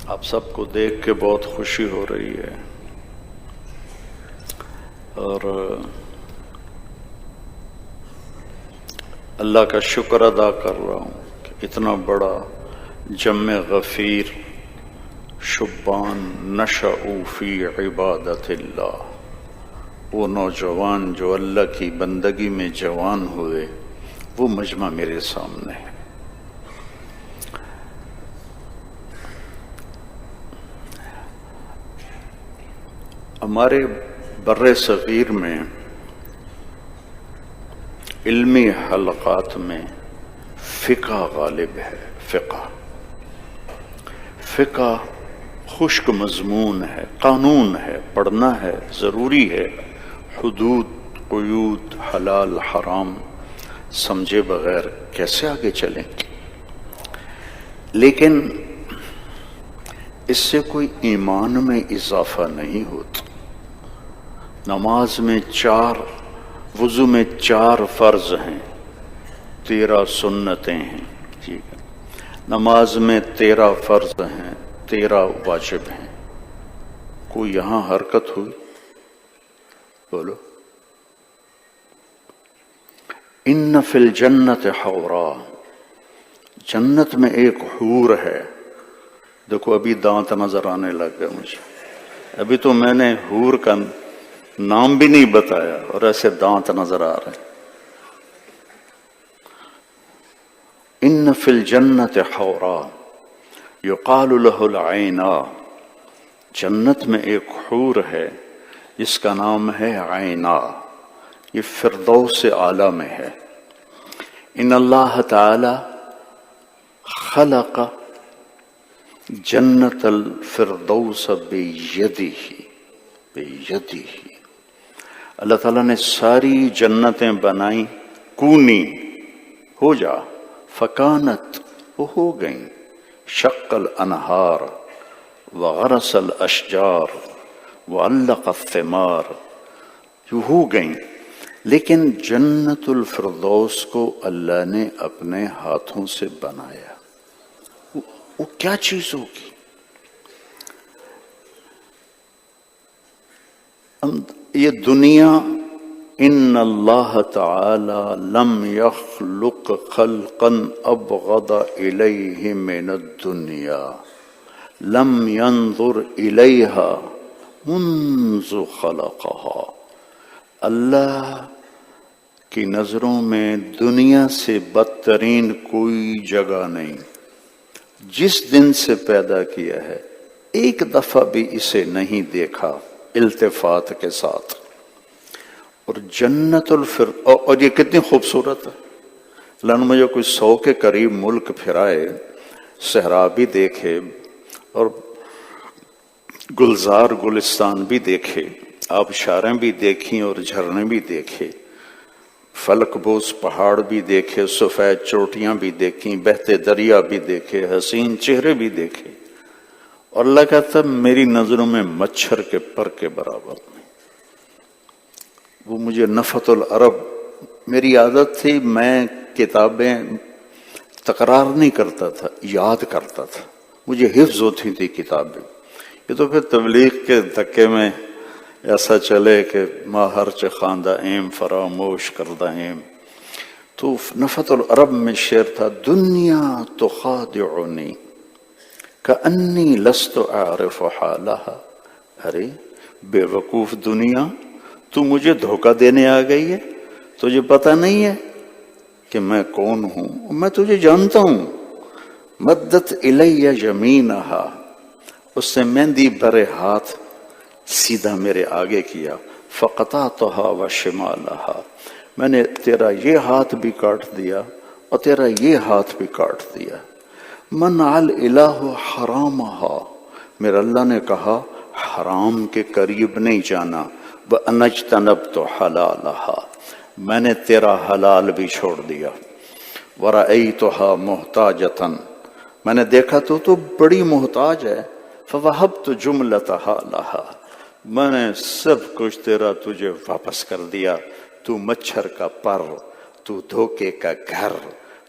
آپ سب کو دیکھ کے بہت خوشی ہو رہی ہے اور اللہ کا شکر ادا کر رہا ہوں کہ اتنا بڑا جمع غفیر شبان نشأوا فی عبادت اللہ، وہ نوجوان جو اللہ کی بندگی میں جوان ہوئے، وہ مجمع میرے سامنے ہے۔ ہمارے بر صغیر میں علمی حلقات میں فقہ غالب ہے۔ فقہ خشک مضمون ہے، قانون ہے، پڑھنا ہے، ضروری ہے، حدود قیود حلال حرام سمجھے بغیر کیسے آگے چلیں؟ لیکن اس سے کوئی ایمان میں اضافہ نہیں ہوتا۔ نماز میں 4، وضو میں 4 فرض ہیں، 13 سنتیں ہیں، ٹھیک ہے۔ نماز میں 13 فرض ہیں، 13 واجب ہیں۔ کوئی یہاں حرکت ہوئی؟ بولو۔ ان فی الجنت حورا، جنت میں ایک حور ہے۔ دیکھو ابھی دانت نظر آنے لگ گئے مجھے، ابھی تو میں نے حور کا نام بھی نہیں بتایا اور ایسے دانت نظر آ رہے ہیں۔ ان فی الجنت حورا یقال لہ العینا، جنت میں ایک حور ہے جس کا نام ہے عینا، یہ فردوس اعلیٰ میں ہے۔ ان اللہ تعالی خلق جنت الفردوس بیدہ، اللہ تعالیٰ نے ساری جنتیں بنائیں، کونی ہو جا، فکانت وہ ہو گئیں، شق الانہار وغرس الاشجار وعلق الثمار، جو ہو گئیں۔ لیکن جنت الفردوس کو اللہ نے اپنے ہاتھوں سے بنایا، وہ کیا چیز ہوگی؟ یہ دنیا، ان اللہ تعالی لم یخلق خلقا ابغض الیہ من الدنیا لم ینظر الیہا منذ خلقہا، اللہ کی نظروں میں دنیا سے بدترین کوئی جگہ نہیں۔ جس دن سے پیدا کیا ہے ایک دفعہ بھی اسے نہیں دیکھا التفات کے ساتھ۔ اور جنت اور یہ کتنی خوبصورت ہے۔ اللہ نے مجھے کوئی 100 کے قریب ملک پھرائے، صحرا بھی دیکھے اور گلزار گلستان بھی دیکھے، آبشاریں بھی دیکھیں اور جھرنے بھی دیکھے، فلک بوس پہاڑ بھی دیکھے، سفید چوٹیاں بھی دیکھیں، بہتے دریا بھی دیکھے، حسین چہرے بھی دیکھے، اور اللہ کہتا میری نظروں میں مچھر کے پر کے برابر نہیں۔ وہ مجھے نفت العرب، میری عادت تھی میں کتابیں تکرار نہیں کرتا تھا، یاد کرتا تھا، مجھے حفظ ہوتی تھی کتابیں۔ یہ تو پھر تبلیغ کے دھکے میں ایسا چلے کہ ما ہرچ خواندہ ایم فراموش کردہ ایم۔ تو نفت العرب میں شعر تھا، دنیا تخادعنی کأنی لست اعرف حالہا، ارے بے وقوف دنیا تو مجھے دھوکہ دینے آ گئی ہے، تجھے پتہ نہیں ہے کہ میں کون ہوں، میں تجھے جانتا ہوں۔ مدت الی یمینہا، اس سے مہندی برے ہاتھ سیدھا میرے آگے کیا، فقطعتہا وشمالہا، میں نے تیرا یہ ہاتھ بھی کاٹ دیا اور تیرا یہ ہاتھ بھی کاٹ دیا۔ منع الالہ حرامہا، میرا اللہ نے کہا حرام کے قریب نہیں جانا، وَأَنَجْتَنَبْتُ حَلَالَهَا، میں نے تیرا حلال بھی چھوڑ دیا۔ وَرَأَيْتُهَا مُحْتَاجَةً، میں نے دیکھا تو بڑی محتاج ہے، فَوَهَبْتُ جُمْلَتَهَا لَهَا، میں نے سب کچھ تیرا تجھے واپس کر دیا، تو مچھر کا پر، تو دھوکے کا گھر،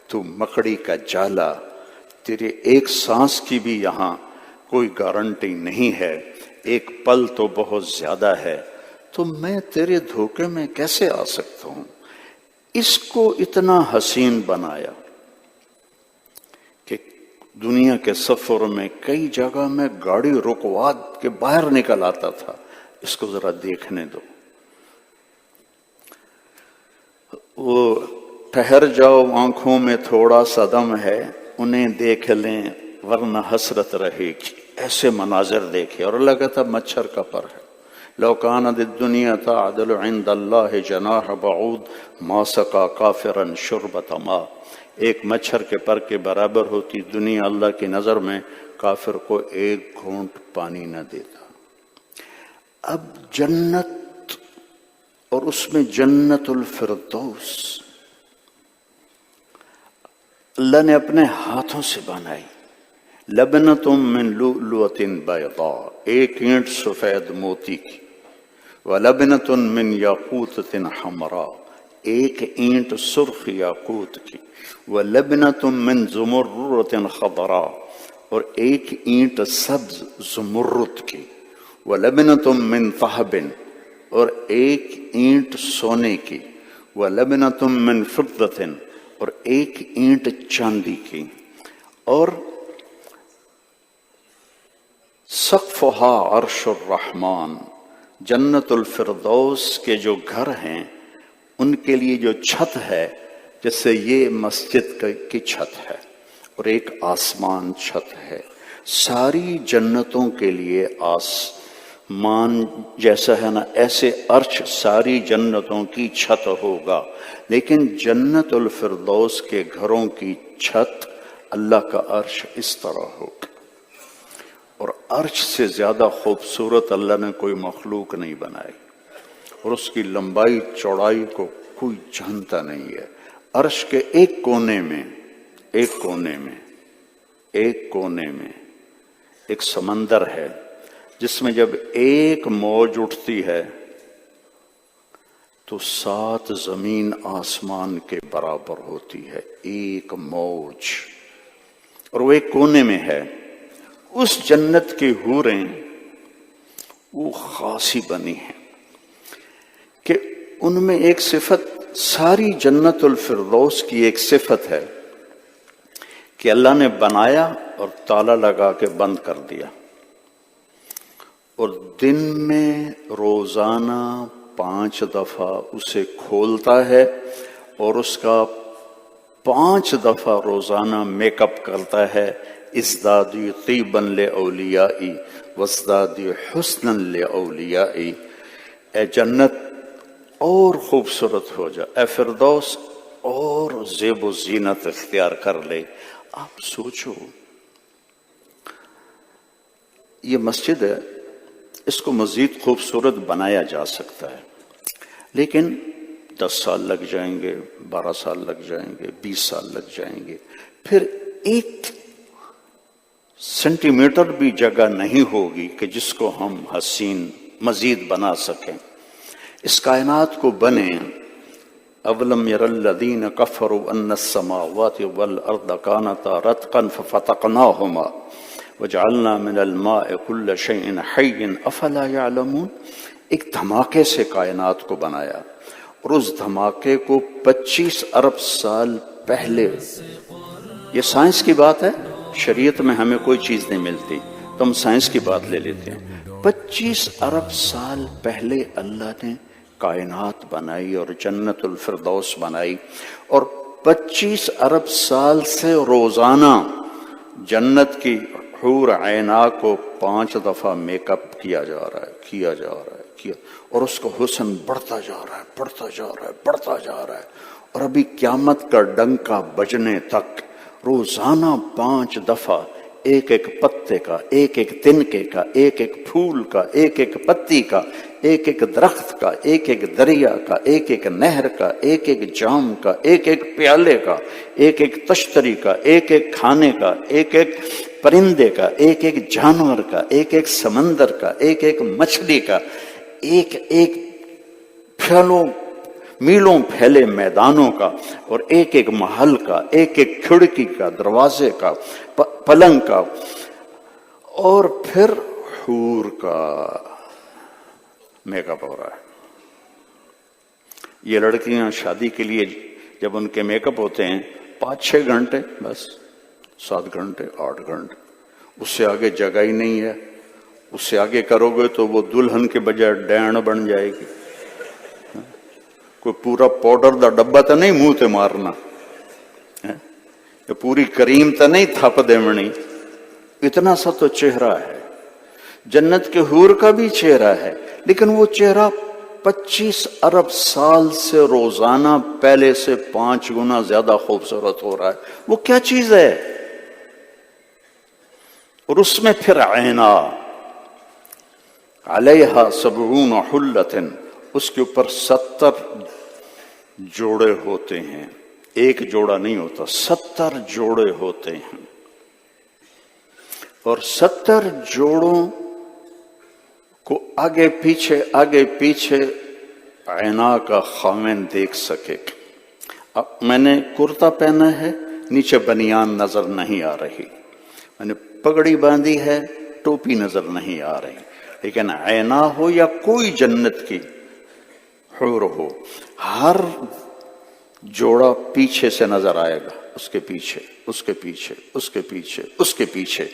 تو مکڑی کا جالا، تیرے ایک سانس کی بھی یہاں کوئی گارنٹی نہیں ہے، ایک پل تو بہت زیادہ ہے، تو میں تیرے دھوکے میں کیسے آ سکتا ہوں؟ اس کو اتنا حسین بنایا کہ دنیا کے سفر میں کئی جگہ میں گاڑی رکوا کے باہر نکل آتا تھا، اس کو ذرا دیکھنے دو۔ وہ ٹھہر جاؤ، آنکھوں میں تھوڑا سا دم ہے، انہیں دیکھ لیں ورنہ حسرت رہے گی، ایسے مناظر دیکھے۔ اور اللہ کہتا مچھر کا پر ہے، لو کانت الدنیا تعدل عند اللہ جناح بعود ما سقا کافرا شربۃ ماء، ایک مچھر کے پر کے برابر ہوتی دنیا اللہ کی نظر میں کافر کو ایک گھونٹ پانی نہ دیتا۔ اب جنت، اور اس میں جنت الفردوس اللہ نے اپنے ہاتھوں سے بنائی، لبنتم من لؤلؤۃ بیضاء، ایک اینٹ سفید موتی کی، ولبنۃ من یاقوتۃ حمراء، ایک اینٹ سرخ یاقوت کی، ولبنۃ من زمرد خضراء، اور ایک اینٹ سبز زمرد کی، ولبنۃ من ذہب، اور ایک اینٹ سونے کی، ولبنۃ من فضۃ، اور ایک اینٹ چاندی کی، اور سقفہا عرش الرحمن، جنت الفردوس کے جو گھر ہیں ان کے لیے جو چھت ہے جیسے یہ مسجد کی چھت ہے اور ایک آسمان چھت ہے، ساری جنتوں کے لیے آسمان جیسا ہے نا، ایسے عرش ساری جنتوں کی چھت ہوگا، لیکن جنت الفردوس کے گھروں کی چھت اللہ کا عرش اس طرح ہوگا۔ اور عرش سے زیادہ خوبصورت اللہ نے کوئی مخلوق نہیں بنائی، اور اس کی لمبائی چوڑائی کو کوئی جانتا نہیں ہے۔ عرش کے ایک کونے میں ایک سمندر ہے جس میں جب ایک موج اٹھتی ہے تو 7 زمین آسمان کے برابر ہوتی ہے، ایک موج، اور وہ ایک کونے میں ہے۔ اس جنت کی حوریں وہ خاصی بنی ہیں کہ ان میں ایک صفت، ساری جنت الفردوس کی ایک صفت ہے کہ اللہ نے بنایا اور تالا لگا کے بند کر دیا، اور دن میں روزانہ 5 دفعہ اسے کھولتا ہے اور اس کا 5 دفعہ روزانہ میک اپ کرتا ہے، ازدادی طیبا لاولیائی وازدادی حسنا لاولیائی، اے جنت اور خوبصورت ہو جا، اے فردوس اور زیب و زینت اختیار کر لے۔ آپ سوچو، یہ مسجد ہے، اس کو مزید خوبصورت بنایا جا سکتا ہے، لیکن 10 سال لگ جائیں گے، 12 سال لگ جائیں گے، 20 سال لگ جائیں گے، پھر 1 سینٹی میٹر بھی جگہ نہیں ہوگی کہ جس کو ہم حسین مزید بنا سکیں۔ اس کائنات کو بنے، اولم یر الذین کفروا ان السماوات والارض کانتا رتقا ففتقناہما وجعلنا من الماء كل شيء حي افلا يعلمون، ایک دھماکے سے کائنات کو بنایا، اور اس دھماکے کو 25 ارب سال پہلے، یہ سائنس کی بات ہے، شریعت میں ہمیں کوئی چیز نہیں ملتی تو ہم سائنس کی بات لے لیتے ہیں، 25 ارب سال پہلے اللہ نے کائنات بنائی اور جنت الفردوس بنائی، اور 25 ارب سال سے روزانہ جنت کی حور عینا کو 5 دفعہ میک اپ کیا جا رہا ہے، اور اس کا حسن بڑھتا جا رہا ہے، اور ابھی قیامت کا ڈنکا بجنے تک روزانہ 5 دفعہ ایک ایک پتے کا، ایک ایک تنکے کا، ایک ایک پھول کا، ایک ایک پتی کا، ایک ایک درخت کا، ایک ایک دریا کا، ایک ایک نہر کا، ایک ایک جام کا، ایک ایک پیالے کا، ایک ایک تشتری کا، ایک ایک کھانے کا، ایک ایک پرندے کا، ایک ایک جانور کا، ایک ایک سمندر کا، ایک ایک مچھلی کا، ایک ایک میلوں پھیلے میدانوں کا، اور ایک ایک محل کا، ایک ایک کھڑکی کا، دروازے کا، پلنگ کا، اور پھر حور کا میک اپ ہو رہا ہے. یہ لڑکیاں شادی کے لیے جب ان کے میک اپ ہوتے ہیں 5-6 گھنٹے، بس 7 گھنٹے 8 گھنٹے، اس سے آگے جگہ ہی نہیں ہے. اس سے آگے کرو گے تو وہ دلہن کے بجائے ڈینڈ بن جائے گی. کوئی پورا پاؤڈر دا ڈبا تو نہیں منہ تے مارنا، پوری کریم تو نہیں تھپ دیونی. اتنا سا تو چہرہ ہے. جنت کے حور کا بھی چہرہ ہے، لیکن وہ چہرہ 25 ارب سال سے روزانہ پہلے سے 5 گنا زیادہ خوبصورت ہو رہا ہے. وہ کیا چیز ہے؟ اور اس میں پھر عینا علیہا 70 حلۃ، اس کے اوپر 70 جوڑے ہوتے ہیں. ایک جوڑا نہیں ہوتا، 70 جوڑے ہوتے ہیں. اور 70 جوڑوں کو آگے پیچھے عینا کا خاوند دیکھ سکے. اب میں نے کرتا پہنا ہے، نیچے بنیان نظر نہیں آ رہی، میں نے پگڑی باندھی ہے، ٹوپی نظر نہیں آ رہی. لیکن عینا ہو یا کوئی جنت کی حور ہو، ہر جوڑا پیچھے سے نظر آئے گا، اس کے پیچھے، اس کے پیچھے، اس کے پیچھے، اس کے پیچھے.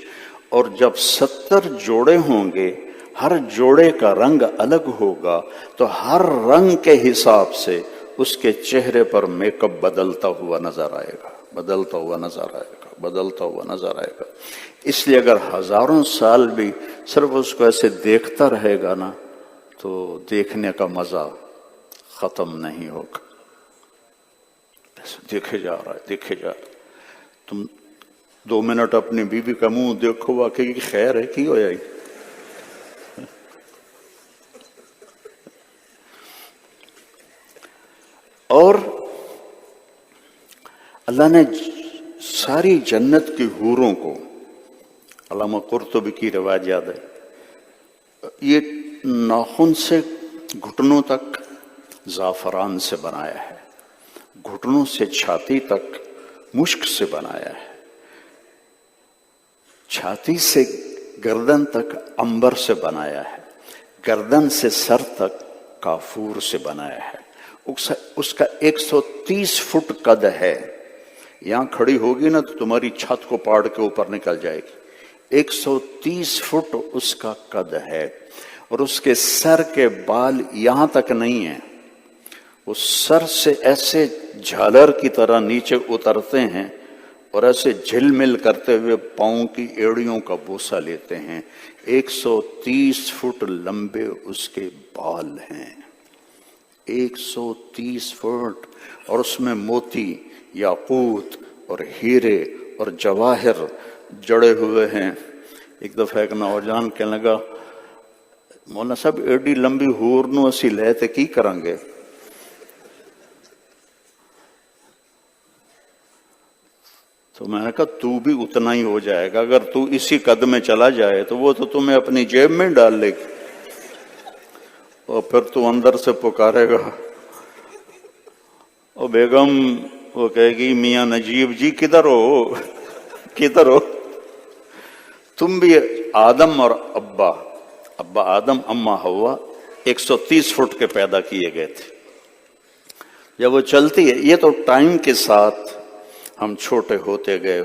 اور جب 70 جوڑے ہوں گے، ہر جوڑے کا رنگ الگ ہوگا، تو ہر رنگ کے حساب سے اس کے چہرے پر میک اپ بدلتا ہوا نظر آئے گا، بدلتا ہوا نظر آئے گا، بدلتا ہوا نظر آئے گا. اس لیے اگر ہزاروں سال بھی صرف اس کو ایسے دیکھتا رہے گا نا، تو دیکھنے کا مزہ ختم نہیں ہوگا. دیکھے جا رہا ہے، دیکھے جا رہا ہے. تم 2 منٹ اپنی بیوی کا منہ دیکھو، واقعی خیر ہے کی ہو جائے. اور اللہ نے ساری جنت کی حوروں کو، علامہ قرطبی کی روایت یاد ہے، یہ ناخن سے گھٹنوں تک زعفران سے بنایا ہے، گھٹنوں سے چھاتی تک مشک سے بنایا ہے، چھاتی سے گردن تک عنبر سے بنایا ہے، گردن سے سر تک کافور سے بنایا ہے. اس کا 130 فٹ قد ہے. یہاں کھڑی ہوگی نا تو تمہاری چھت کو پاڑ کے اوپر نکل جائے گی. 130 فٹ اس کا قد ہے. اور اس کے سر کے بال یہاں تک نہیں ہیں، وہ سر سے ایسے جھالر کی طرح نیچے اترتے ہیں اور ایسے جھل مل کرتے ہوئے پاؤں کی ایڑیوں کا بوسہ لیتے ہیں. 130 فٹ لمبے اس کے بال ہیں، 130 فٹ. اور اس میں موتی، یاقوت اور ہیرے اور جواہر جڑے ہوئے ہیں. ایک دفعہ ایک نوجوان کہنے لگا، مولانا صاحب ایڈی لمبی حور نو اسی لے تے کی کریں گے؟ تو میں نے کہا تو بھی اتنا ہی ہو جائے گا. اگر تو اسی قد میں چلا جائے تو وہ تو تمہیں اپنی جیب میں ڈال لے گی، اور پھر تو اندر سے پکارے گا، اور بیگم وہ کہے گی میاں نجیب جی کدھر ہو، کدھر ہو. تم بھی آدم اور ابا آدم اما حوا 130 فٹ کے پیدا کیے گئے تھے. جب وہ چلتی ہے، یہ تو ٹائم کے ساتھ ہم چھوٹے ہوتے گئے.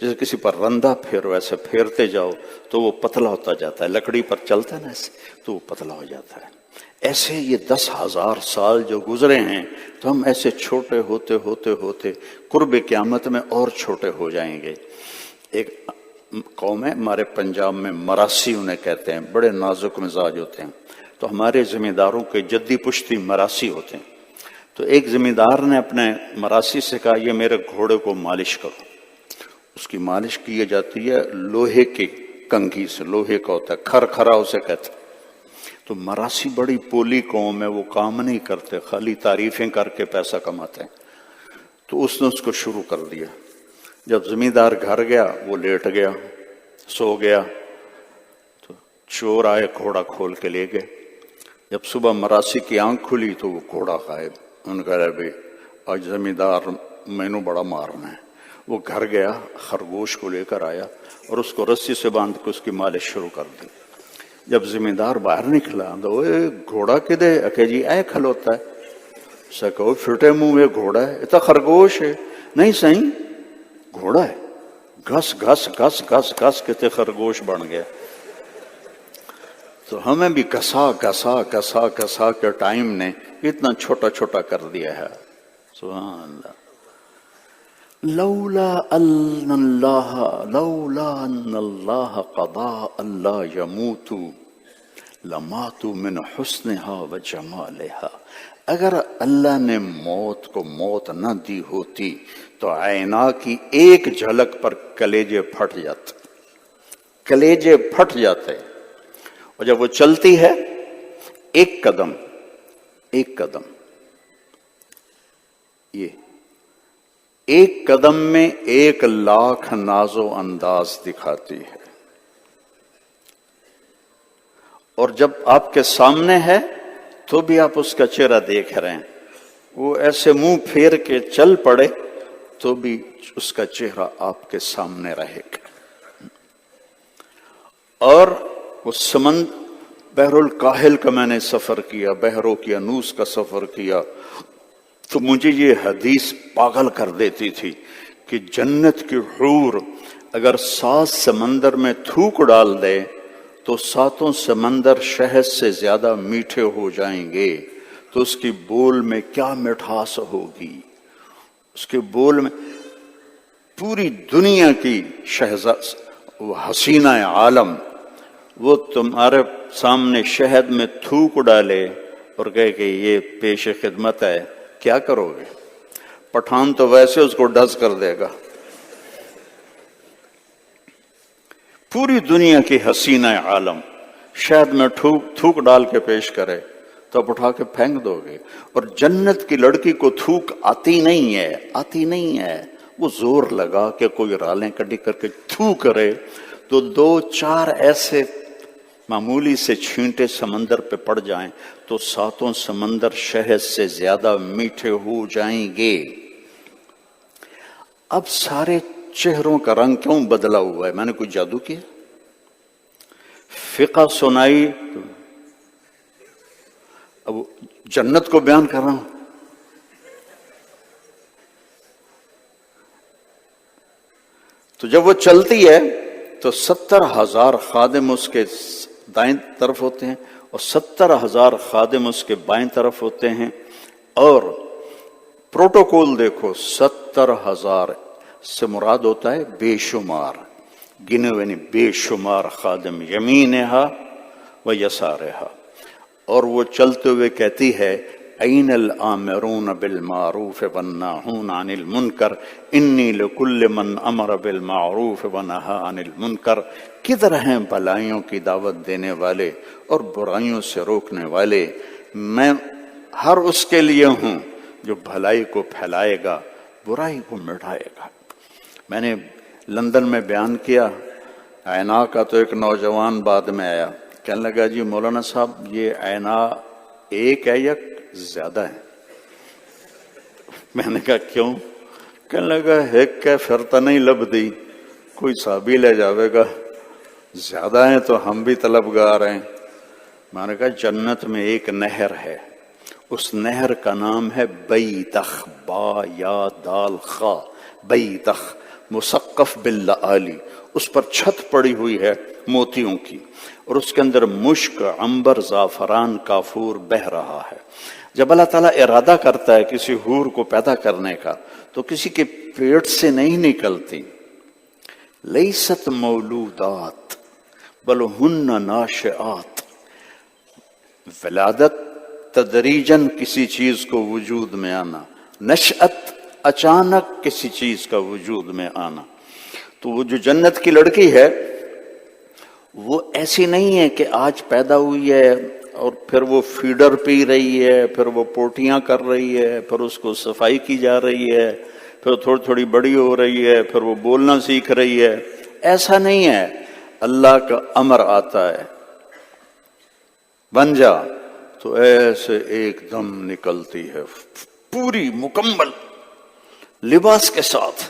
جیسے کسی پر رندہ پھیرو، ایسے پھیرتے جاؤ تو وہ پتلا ہوتا جاتا ہے. لکڑی پر چلتا ہے نا ایسے، تو وہ پتلا ہو جاتا ہے. ایسے یہ 10,000 سال جو گزرے ہیں، تو ہم ایسے چھوٹے ہوتے قرب قیامت میں اور چھوٹے ہو جائیں گے. ایک قوم ہے ہمارے پنجاب میں، مراسی انہیں کہتے ہیں، بڑے نازک مزاج ہوتے ہیں. تو ہمارے ذمہ داروں کے جدی پشتی مراسی ہوتے ہیں. تو ایک ذمہ دار نے اپنے مراسی سے کہا، یہ میرے گھوڑے کو مالش کرو. اس کی مالش کی جاتی ہے لوہے کی کنگھی سے، لوہے کا ہوتا ہے، کھرکھرا اسے کہتے ہیں. تو مراسی بڑی پولی قوم ہے، وہ کام نہیں کرتے، خالی تعریفیں کر کے پیسہ کماتے ہیں. تو اس نے اس کو شروع کر دیا. جب زمیندار گھر گیا، وہ لیٹ گیا، سو گیا. تو چور آئے، گھوڑا کھول کے لے گئے. جب صبح مراسی کی آنکھ کھلی تو وہ گھوڑا غائب. ان کا بھائی آج زمیندار مینو بڑا مارنا ہے. وہ گھر گیا، خرگوش کو لے کر آیا اور اس کو رسی سے باندھ کے اس کی مالش شروع کر دی۔ جب زمیندار باہر نکلا تو وہ گھوڑا کدے کہ جی اے کھلوتا ہے، اسے کہو پھٹے منہ یہ گھوڑا ہے، یہ تو خرگوش ہے۔ نہیں صحیح گھوڑا ہے، گھس گھس گھس گھس گھس کے خرگوش بن گیا۔ تو ہمیں بھی گھسا گھسا گھسا گھسا کے ٹائم نے اتنا چھوٹا چھوٹا کر دیا ہے۔ سبحان اللہ۔ لولا ان اللہ قضا اللہ يموتوا لماتوا من حسنها وجمالها، اگر اللہ نے موت کو موت نہ دی ہوتی تو عینا کی ایک جھلک پر کلیجے پھٹ جاتے، کلیجے پھٹ جاتے۔ اور جب وہ چلتی ہے ایک قدم یہ ایک قدم میں 1,00,000 ناز و انداز دکھاتی ہے، اور جب آپ کے سامنے ہے تو بھی آپ اس کا چہرہ دیکھ رہے ہیں، وہ ایسے منہ پھیر کے چل پڑے تو بھی اس کا چہرہ آپ کے سامنے رہے گا۔ اور وہ بحر الکاہل کا میں نے سفر کیا، بحر اوقیانوس کا سفر کیا، تو مجھے یہ حدیث پاگل کر دیتی تھی کہ جنت کی حور اگر 7 سمندر میں تھوک ڈال دے تو 7 سمندر شہد سے زیادہ میٹھے ہو جائیں گے، تو اس کی بول میں کیا مٹھاس ہوگی، اس کے بول میں پوری دنیا کی وہ حسینہ عالم وہ تمہارے سامنے شہد میں تھوک ڈالے اور کہے کہ یہ پیش خدمت ہے، کیا کرو گے؟ پٹھان تو ویسے اس کو ڈز کر دے گا۔ پوری دنیا کی حسینہ عالم شہد میں تھوک ڈال کے پیش کرے تو آپ اٹھا کے پھینک دو گے۔ اور جنت کی لڑکی کو تھوک آتی نہیں ہے، وہ زور لگا کہ کوئی رالیں کڈی کر کے تھو کرے تو 2-4 ایسے معمولی سے چھینٹے سمندر پہ پڑ جائیں تو 7 سمندر شہد سے زیادہ میٹھے ہو جائیں گے۔ اب سارے چہروں کا رنگ کیوں بدلا ہوا ہے؟ میں نے کوئی جادو کیا؟ فقہ سنائی، اب جنت کو بیان کر رہا ہوں۔ تو جب وہ چلتی ہے تو 70,000 خادم اس کے دائیں طرف ہوتے ہیں اور 70,000 خادم اس کے بائیں طرف ہوتے ہیں، اور پروٹوکول دیکھو، 70,000 سے مراد ہوتا ہے بے شمار، گنے ہوئے نہیں، بے شمار خادم یمینہا و یسارہا، اور وہ چلتے ہوئے کہتی ہے این الآمرون بالمعروف والناہون عن المنکر انی لکل من امر بالمعروف ونہا عن المنکر، کدھر ہیں بھلائیوں کی دعوت دینے والے اور برائیوں سے روکنے والے؟ میں ہر اس کے لیے ہوں جو بھلائی کو پھیلائے گا، برائی کو مٹائے گا۔ میں نے لندن میں بیان کیا، عینا کا تو ایک نوجوان بعد میں آیا، کہنے لگا جی مولانا صاحب یہ عینا ایک ہے یا زیادہ ہے؟ میں نے کہا کیوں؟ کہنے لگا ایک ہے پھر تو نہیں لبدی، کوئی صحابی لے جاوے گا، زیادہ ہیں تو ہم بھی طلبگار ہیں۔ میں نے کہا جنت میں ایک نہر ہے، اس نہر کا نام ہے بیتخ، با یا دال خا، بیتخ، مسقف باللآلی، اس پر چھت پڑی ہوئی ہے موتیوں کی، اور اس کے اندر مشک، عنبر، زعفران، کافور بہہ رہا ہے۔ جب اللہ تعالیٰ ارادہ کرتا ہے کسی حور کو پیدا کرنے کا تو کسی کے پیٹ سے نہیں نکلتی، لیست مولودات بل ہن ناشئات، ولادت تدریجاً کسی چیز کو وجود میں آنا، نشأت اچانک کسی چیز کا وجود میں آنا۔ تو وہ جو جنت کی لڑکی ہے وہ ایسی نہیں ہے کہ آج پیدا ہوئی ہے اور پھر وہ فیڈر پی رہی ہے، پھر وہ پوٹیاں کر رہی ہے، پھر اس کو صفائی کی جا رہی ہے، پھر تھوڑی تھوڑی بڑی ہو رہی ہے، پھر وہ بولنا سیکھ رہی ہے۔ ایسا نہیں ہے، اللہ کا امر آتا ہے بن جا تو ایسے ایک دم نکلتی ہے، پوری مکمل لباس کے ساتھ،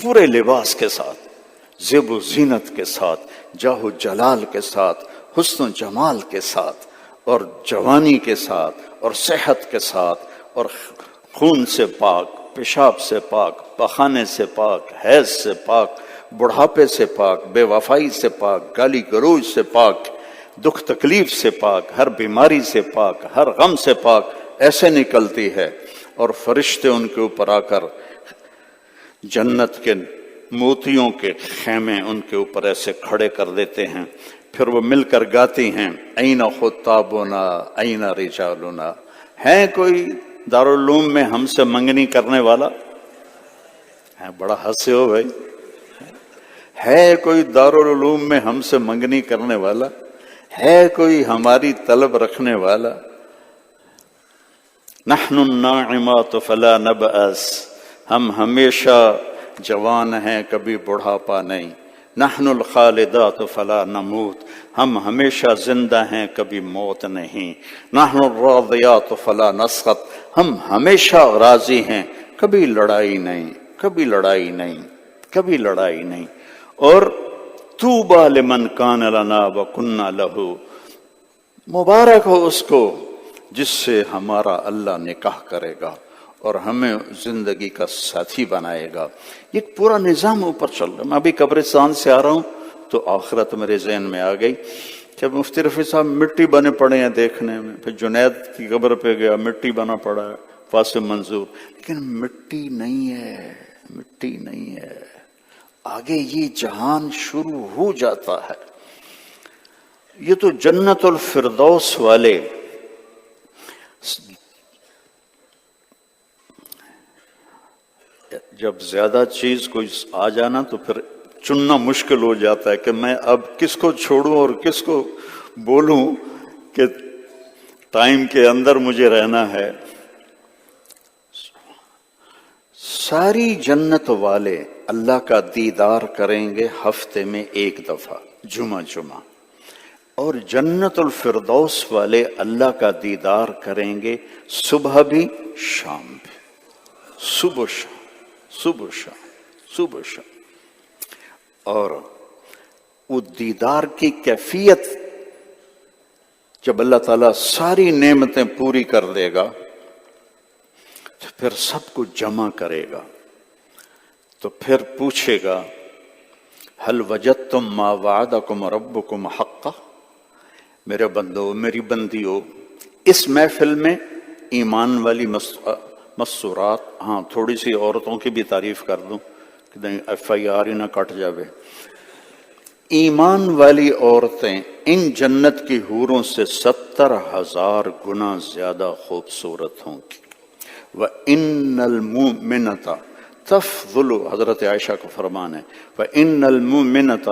پورے لباس کے ساتھ، زیب و زینت کے ساتھ، جاہ و جلال کے ساتھ، حسن و جمال کے ساتھ، اور جوانی کے ساتھ، اور صحت کے ساتھ، اور خون سے پاک، پیشاب سے پاک، پخانے سے پاک، حیض سے پاک، بڑھاپے سے پاک، بے وفائی سے پاک، گالی گلوچ سے پاک، دکھ تکلیف سے پاک، ہر بیماری سے پاک، ہر غم سے پاک ایسے نکلتی ہے، اور فرشتے ان کے اوپر آ کر جنت کے موتیوں کے خیمے ان کے اوپر ایسے کھڑے کر دیتے ہیں، پھر وہ مل کر گاتی ہیں این خطابنا این رجالنا، ہے کوئی دارالعلوم میں ہم سے منگنی کرنے والا؟ ہے، بڑا ہنسے ہو بھائی، ہے کوئی دارالعلوم میں ہم سے منگنی کرنے والا؟ ہے کوئی ہماری طلب رکھنے والا؟ نحن الناعمات فلا نبأس، ہم ہمیشہ جوان ہیں، کبھی بڑھاپا نہیں۔ نحن الخالدات فلا نموت، ہم ہمیشہ زندہ ہیں، کبھی موت نہیں۔ نحن الراضیات فلا نسخط، ہم ہمیشہ راضی ہیں، کبھی لڑائی نہیں، کبھی لڑائی نہیں، کبھی لڑائی نہیں۔ اور طوبی لمن کان لنا وکنا لہ، مبارک ہو اس کو جس سے ہمارا اللہ نکاح کرے گا اور ہمیں زندگی کا ساتھی بنائے گا۔ یہ پورا نظام اوپر چل رہا ہے۔ میں ابھی قبرستان سے آ رہا ہوں تو آخرت میرے ذہن میں آ گئی۔ جب مفتی رفیع صاحب مٹی بنے پڑے ہیں دیکھنے میں، پھر جنید کی قبر پہ گیا، مٹی بنا پڑا ہے، قاسم منظور، لیکن مٹی نہیں ہے، مٹی نہیں ہے، آگے یہ جہان شروع ہو جاتا ہے۔ یہ تو جنت الفردوس والے جب زیادہ چیز کوئی آ جانا تو پھر چننا مشکل ہو جاتا ہے کہ میں اب کس کو چھوڑوں اور کس کو بولوں کہ ٹائم کے اندر مجھے رہنا ہے۔ ساری جنت والے اللہ کا دیدار کریں گے ہفتے میں ایک دفعہ، جمعہ جمعہ، اور جنت الفردوس والے اللہ کا دیدار کریں گے صبح بھی شام بھی، صبح شام، صبح شام، صبح شام۔ اور وہ دیدار کی کیفیت جب اللہ تعالیٰ ساری نعمتیں پوری کر دے گا تو پھر سب کو جمع کرے گا، تو پھر پوچھے گا هل وجدتم ما وعدکم ربکم حقا، میرے بندو، میری بندیو، اس محفل میں ایمان والی مسورات، ہاں تھوڑی سی عورتوں کی بھی تعریف کر دوں کہ ایف آئی آر ہی نہ کٹ جاوے، ایمان والی عورتیں ان جنت کی حوروں سے 70,000 گنا زیادہ خوبصورت ہوں گی۔ وَإِنَّ الْمُؤْمِنَةَ تَفْضُلُ، حضرت عائشہ کا فرمان ہے، وَإِنَّ الْمُؤْمِنَةَ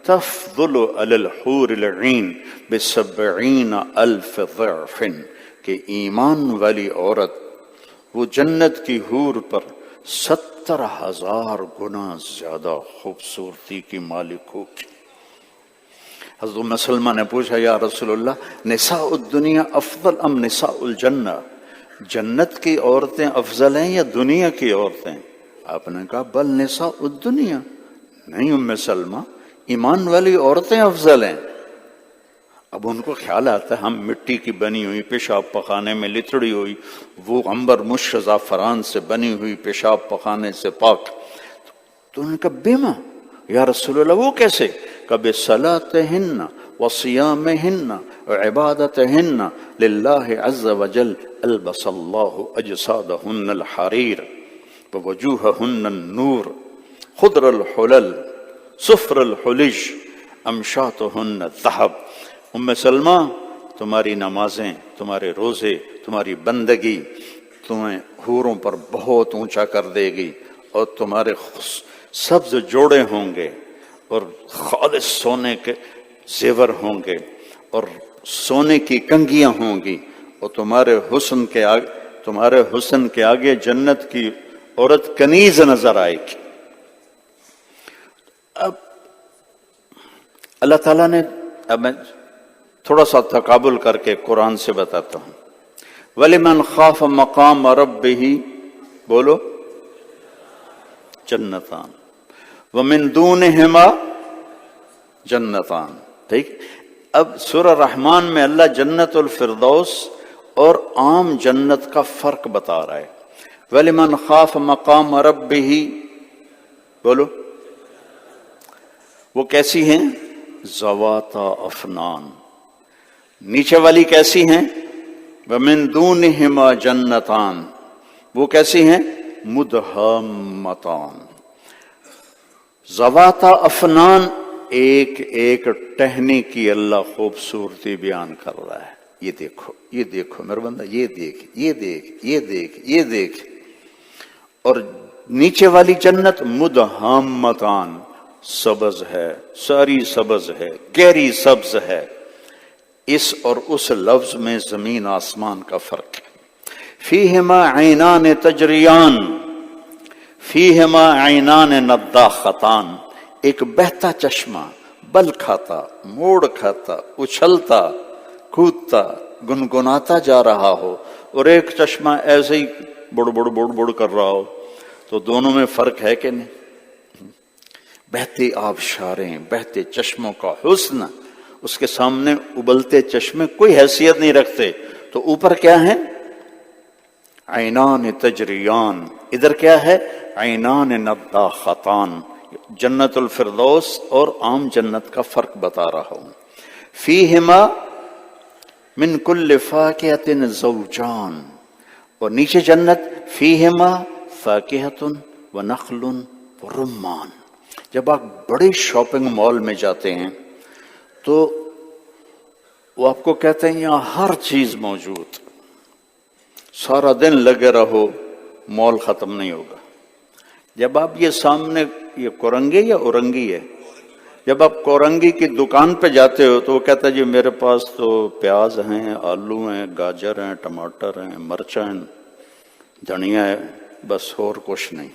تَفْضُلُ عَلَى الْحُورِ الْعِينِ ب70,000 ضعف، کہ ایمان والی عورت وہ جنت کی حور پر 70,000 گنا زیادہ خوبصورتی کی مالک ہوگی۔ حضرت ام سلمہ نے پوچھا یا رسول اللہ، نساء الدنیا افضل ام نساء الجنہ، جنت کی عورتیں افضل ہیں یا دنیا کی عورتیں؟ آپ نے کہا بل نساء الدنیا، نہیں ام سلمہ، ایمان والی عورتیں افضل ہیں۔ اب ان کو خیال آتا ہے ہم مٹی کی بنی ہوئی، پیشاب پخانے میں لتڑی ہوئی، وہ عنبر مشک زعفران سے بنی ہوئی، پیشاب پخانے سے پاک۔ تو انہوں نے کہا بیما یا رسول اللہ، وہ کیسے؟ کہ بصلاتہن وصیامہن وعبادتہن للہ عز وجل البس اللہ اجسادہن الحریر ووجوہہن النور خضر الحلل صفر الحلج امشاتہن الذہب۔ ام سلمہ، تمہاری نمازیں، تمہارے روزے، تمہاری بندگی تمہیں حوروں پر بہت اونچا کر دے گی، اور تمہارے سبز جوڑے ہوں گے اور خالص سونے کے زیور ہوں گے اور سونے کی کنگیاں ہوں گی، اور تمہارے حسن کے آگے جنت کی عورت کنیز نظر آئے گی۔ اب اللہ تعالیٰ نے، اب میں تھوڑا سا تقابل کر کے قرآن سے بتاتا ہوں، وَلِمَنْ خَافَ مَقَامَ رَبِّهِ، بولو، جنتان، وَمِن دُونِهِمَا جنتان. ٹھیک. اب سورہ رحمان میں اللہ جنت الفردوس اور عام جنت کا فرق بتا رہا ہے. وَلِمَنْ خَافَ مَقَامَ رَبِّهِ، بولو وہ کیسی ہیں؟ ذواتا افنان. نیچے والی کیسی ہیں؟ وَمِن دُونِهِمَا جنتان، وہ کیسی ہیں؟ مدہامتان. ذواتا افنان، ایک ایک ٹہنی کی اللہ خوبصورتی بیان کر رہا ہے. یہ دیکھو، یہ دیکھو میرے بندہ، یہ دیکھ، یہ دیکھ، یہ دیکھ، یہ دیکھ. اور نیچے والی جنت مدہامتان، سبز ہے، ساری سبز ہے، گہری سبز ہے. اس اور اس لفظ میں زمین آسمان کا فرق ہے. فیہما عینان تجریان، فیہما عینان نضاختان، ایک بہتا چشمہ بل کھاتا، موڑ کھاتا، اچھلتا، کودتا، گنگناتا جا رہا ہو، اور ایک چشمہ ایسے ہی بڑ بڑ بڑ بڑ کر رہا ہو. تو دونوں میں فرق ہے کہ نہیں؟ بہتے آبشاریں، بہتے چشموں کا حسن اس کے سامنے ابلتے چشمے کوئی حیثیت نہیں رکھتے. تو اوپر کیا ہے؟ عینان تجریان. ادھر کیا ہے؟ عینان نضاختان. جنت الفردوس اور عام جنت کا فرق بتا رہا ہوں. فیہما من کل فاکہۃ زوجان، اور نیچے جنت فیہما فاکہۃ ونخل ورمان. جب آپ بڑے شاپنگ مال میں جاتے ہیں تو وہ آپ کو کہتے ہیں یہاں ہر چیز موجود، سارا دن لگے رہو مال ختم نہیں ہوگا. جب آپ یہ سامنے، یہ کورنگی یا اورنگی ہے، جب آپ کورنگی کی دکان پہ جاتے ہو تو وہ کہتا ہے جی میرے پاس تو پیاز ہیں، آلو ہیں، گاجر ہیں، ٹماٹر ہیں، مرچیں ہیں، دھنیا ہے، بس اور کچھ نہیں.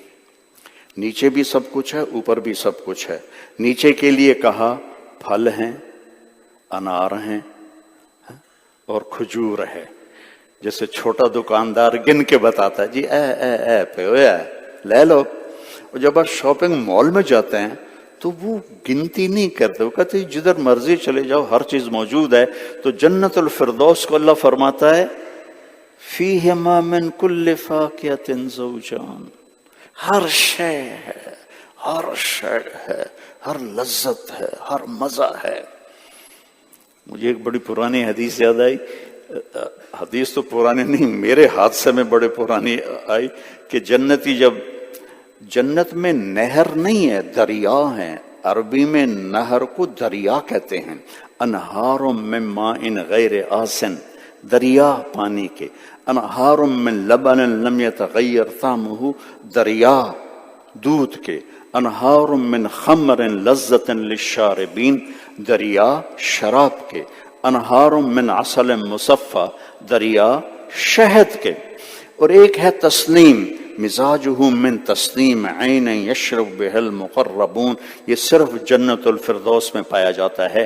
نیچے بھی سب کچھ ہے، اوپر بھی سب کچھ ہے. نیچے کے لیے کہا پھل ہیں، انار ہیں اور کھجور ہے. جیسے چھوٹا دکاندار گن کے بتاتا ہے جی اے پہ لے لو. اور جب آپ شاپنگ مال میں جاتے ہیں تو وہ گنتی نہیں کرتے، وہ کہتے ہیں جدھر مرضی چلے جاؤ ہر چیز موجود ہے. تو جنت الفردوس کو اللہ فرماتا ہے فیہما من کل فاکہۃ زوجان، ہر شے ہے، ہر شے ہے، ہر لذت ہے، ہر مزہ ہے. مجھے ایک بڑی پرانی حدیث یاد آئی. حدیث تو پرانی نہیں، میرے حادثے میں بڑے پرانی آئی کہ جنتی جب جنت میں نہر نہیں ہے، دریا ہیں. عربی میں نہر کو دریا کہتے ہیں. انہار من ماء غیر آسن، دریا پانی کے. انہار من لبن لم یتغیر طعمہ، دریا دودھ کے. انہار من خمر لذت للشاربین، دریا شراب کے. انہار من عسل مصفى، دریا شہد کے. اور ایک ہے تسنیم، مزاجہ من تسنیم عین یشرب بہ المقربون، یہ صرف جنت الفردوس میں پایا جاتا ہے.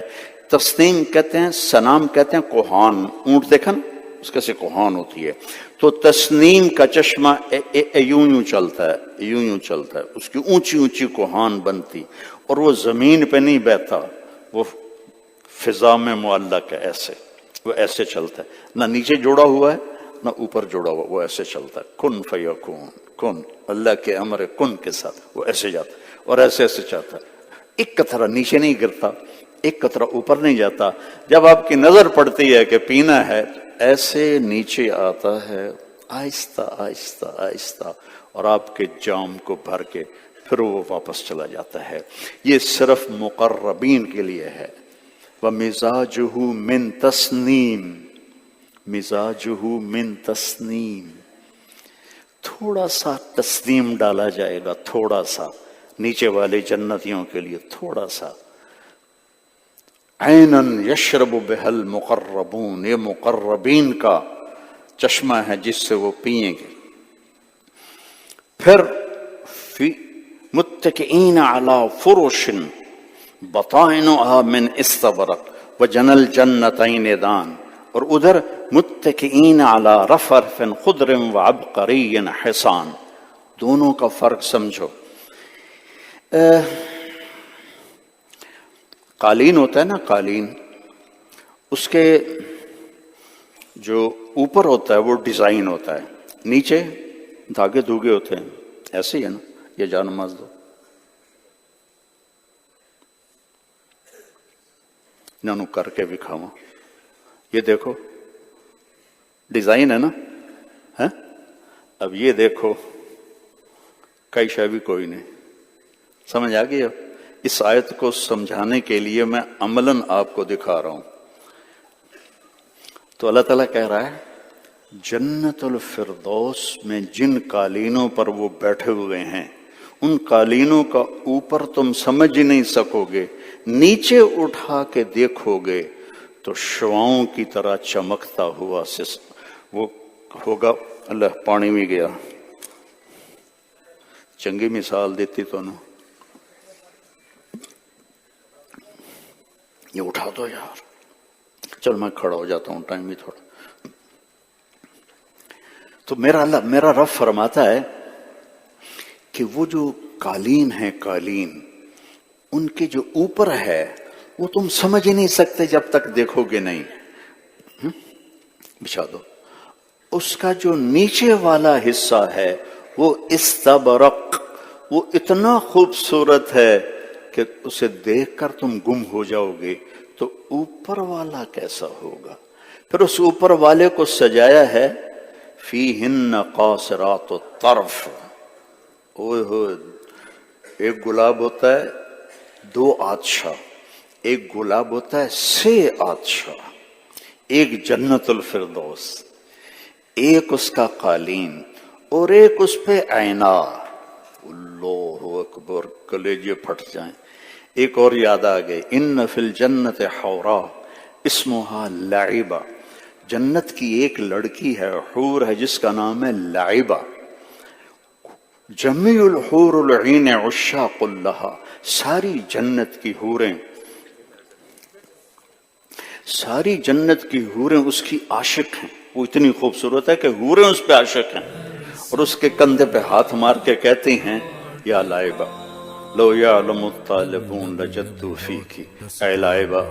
تسنیم کہتے ہیں، سنام کہتے ہیں کوہان، اونٹ دیکھا نا اس کا سے کوہان ہوتی ہے. تو تسنیم کا چشمہ یوں چلتا ہے، یوں چلتا ہے، اس کی اونچی اونچی کوہان بنتی، اور وہ زمین پہ نہیں بہتا، وہ فضا میں معلق ہے. ایسے وہ ایسے چلتا ہے، نہ نیچے جوڑا ہوا ہے نہ اوپر جوڑا ہوا، وہ ایسے چلتا ہے. کن فیکون، کن اللہ کے امر کن کے ساتھ وہ ایسے جاتا ہے اور ایسے ایسے چلتا ہے. ایک قطرہ نیچے نہیں گرتا، ایک قطرہ اوپر نہیں جاتا. جب آپ کی نظر پڑتی ہے کہ پینا ہے ایسے نیچے آتا ہے آہستہ آہستہ آہستہ، اور آپ کے جام کو بھر کے پھر وہ واپس چلا جاتا ہے. یہ صرف مقربین کے لیے ہے. وَمِزَاجُهُ مِن تَسْنِيم، مزاجہ من تسنیم، تھوڑا سا تسنیم ڈالا جائے گا، تھوڑا سا نیچے والے جنتیوں کے لیے تھوڑا سا. عیناً یشرب بہ المقربون، یہ مقربین کا چشمہ ہے جس سے وہ پئیں گے. پھر متکئین علی فرش بطائنها من استبرق وجنى الجنتین دان، اور ادھر متکئین علی رفرف خضر وعبقری حصان. دونوں کا فرق سمجھو. قالین ہوتا ہے نا، قالین، اس کے جو اوپر ہوتا ہے وہ ڈیزائن ہوتا ہے، نیچے دھاگے دھوگے ہوتے ہیں، ایسے ہی ہے نا، یہ جا نماز دو، انہوں کر کے دکھاواں، یہ دیکھو ڈیزائن ہے نا، ہے؟ اب یہ دیکھو کئی شے بھی کوئی نہیں، سمجھ آ گئی؟ اس آیت کو سمجھانے کے لیے میں عملاً آپ کو دکھا رہا ہوں۔ تو اللہ تعالیٰ کہہ رہا ہے جنت الفردوس میں جن قالینوں پر وہ بیٹھے ہوئے ہیں ان قالینوں کا اوپر تم سمجھ نہیں سکو گے، نیچے اٹھا کے دیکھو گے تو شعاؤں کی طرح چمکتا ہوا وہ ہوگا۔ اللہ پانی میں گیا، چنگی مثال دیتی تو نا، یہ اٹھا دو یار، چل میں کھڑا ہو جاتا ہوں، ٹائم بھی تھوڑا۔ تو میرا رب فرماتا ہے کہ وہ جو قالین ہے، قالین ان کے جو اوپر ہے وہ تم سمجھ ہی نہیں سکتے جب تک دیکھو گے نہیں، بچھا دو۔ اس کا جو نیچے والا حصہ ہے وہ استبرق، وہ اتنا خوبصورت ہے کہ اسے دیکھ کر تم گم ہو جاؤ گے، تو اوپر والا کیسا ہوگا؟ پھر اس اوپر والے کو سجایا ہے فیہن قاصرات الطرف، اوہ ہوئے، ایک گلاب ہوتا ہے 2 آتشاں، ایک گلاب ہوتا ہے 6 آتشاں، ایک جنت الفردوس، ایک اس کا قالین اور ایک اس پہ آئینہ۔ اللہ اکبر، کلیجے پھٹ جائیں۔ ایک اور یاد آ گئی، ان فی الجنت حورا اسمہا لعبہ، جنت کی ایک لڑکی ہے، حور ہے، جس کا نام ہے لعبہ، جمیع الحور العین عشاق لہا، ساری جنت کی حوریں، ساری جنت کی حوریں اس کی عاشق ہیں، وہ اتنی خوبصورت ہے کہ حوریں اس پہ عاشق ہیں، اور اس کے کندھے پہ ہاتھ مار کے کہتی ہیں یا لائبہ لو یعلم الطالبون لجدوا فیکی، اے لائبہ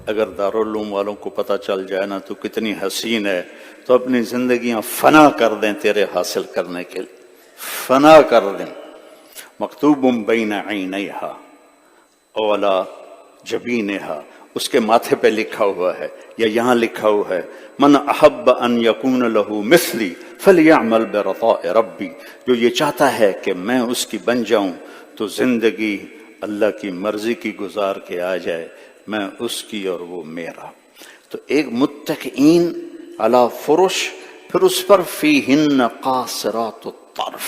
اگر دارالعلوم والوں کو پتہ چل جائے نا تو کتنی حسین ہے تو اپنی زندگیاں فنا کر دیں تیرے حاصل کرنے کے لیے، فنا کر دیں۔ مکتوب بین عینیہا اولا جبینہا، اس کے ماتھے پہ لکھا ہوا ہے یا یہاں لکھا ہوا ہے من احب ان یکون لہ مثلی فلیعمل برضاء ربی، جو یہ چاہتا ہے کہ میں اس کی بن جاؤں تو زندگی اللہ کی مرضی کی گزار کے آ جائے، میں اس کی اور وہ میرا۔ تو ایک متکئین علی فرش، پھر اس پر فیہن قاصرات الطرف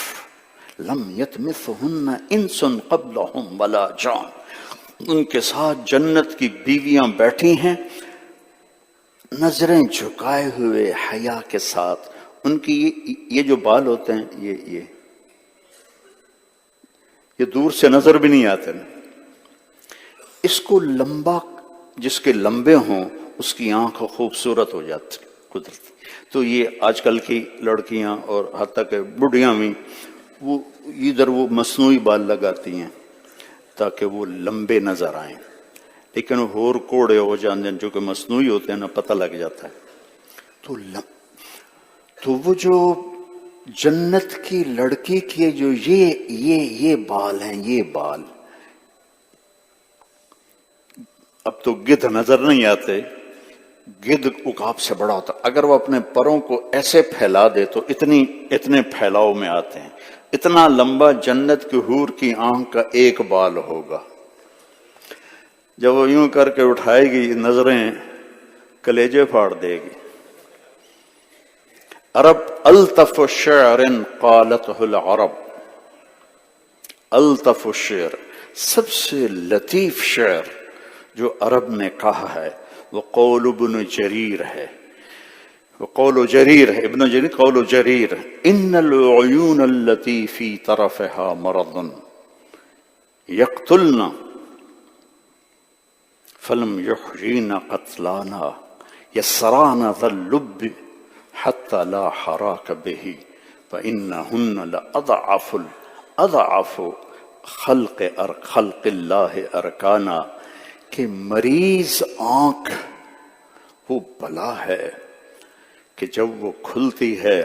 لم یطمثہن انس قبلہم ولا جان، ان کے ساتھ جنت کی بیویاں بیٹھی ہیں نظریں جھکائے ہوئے حیا کے ساتھ، ان کی یہ جو بال ہوتے ہیں یہ دور سے نظر بھی نہیں آتے نا، اس کو لمبا، جس کے لمبے ہوں اس کی آنکھ خوبصورت ہو جاتی قدرتی۔ تو یہ آج کل کی لڑکیاں اور حتیٰ کہ بڑھیاں بھی وہ ادھر وہ مصنوعی بال لگاتی ہیں تاکہ وہ لمبے نظر آئیں، لیکن ہور کوڑے ہو جاتے ہیں جو کہ مصنوعی ہوتے ہیں نا، پتہ لگ جاتا ہے۔ تو وہ جو جنت کی لڑکی کی جو یہ بال ہیں، یہ بال اب تو گدھ نظر نہیں آتے، گدھ عقاب سے بڑا ہوتا، اگر وہ اپنے پروں کو ایسے پھیلا دے تو اتنے پھیلاؤ میں آتے ہیں، اتنا لمبا جنت کی حور کی آنکھ کا ایک بال ہوگا۔ جب وہ یوں کر کے اٹھائے گی نظریں کلیجے پھاڑ دے گی۔ عرب الطف شعر قالتہ العرب، الطف الشعر، سب سے لطیف شعر جو عرب نے کہا ہے وہ قول ابن جریر ہے، وقول جریر ہے، ابن جریر قول جریر، ان العیون التي في طرفها مرض يقتلنا فلم يحيين قتلانا يسرانا ذا اللب حتى لا حراك به فإنهن لأضعف خلق اللہ ارکانا، کہ مریض آنکھ وہ بلا ہے کہ جب وہ کھلتی ہے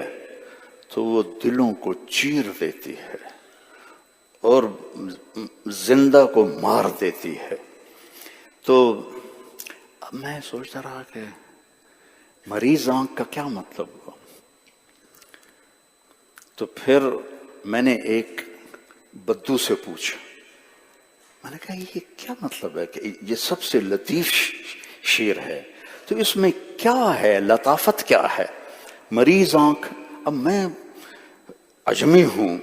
تو وہ دلوں کو چیر دیتی ہے اور زندہ کو مار دیتی ہے۔ تو اب میں سوچتا رہا کہ مریض آنکھ کا کیا مطلب ہوا؟ تو پھر میں نے ایک بدو سے پوچھا، میں نے کہا یہ کیا مطلب ہے کہ یہ سب سے لطیف شعر ہے، تو اس میں کیا ہے، لطافت کیا ہے؟ مریض آنکھ، اب میں اجمی ہوں،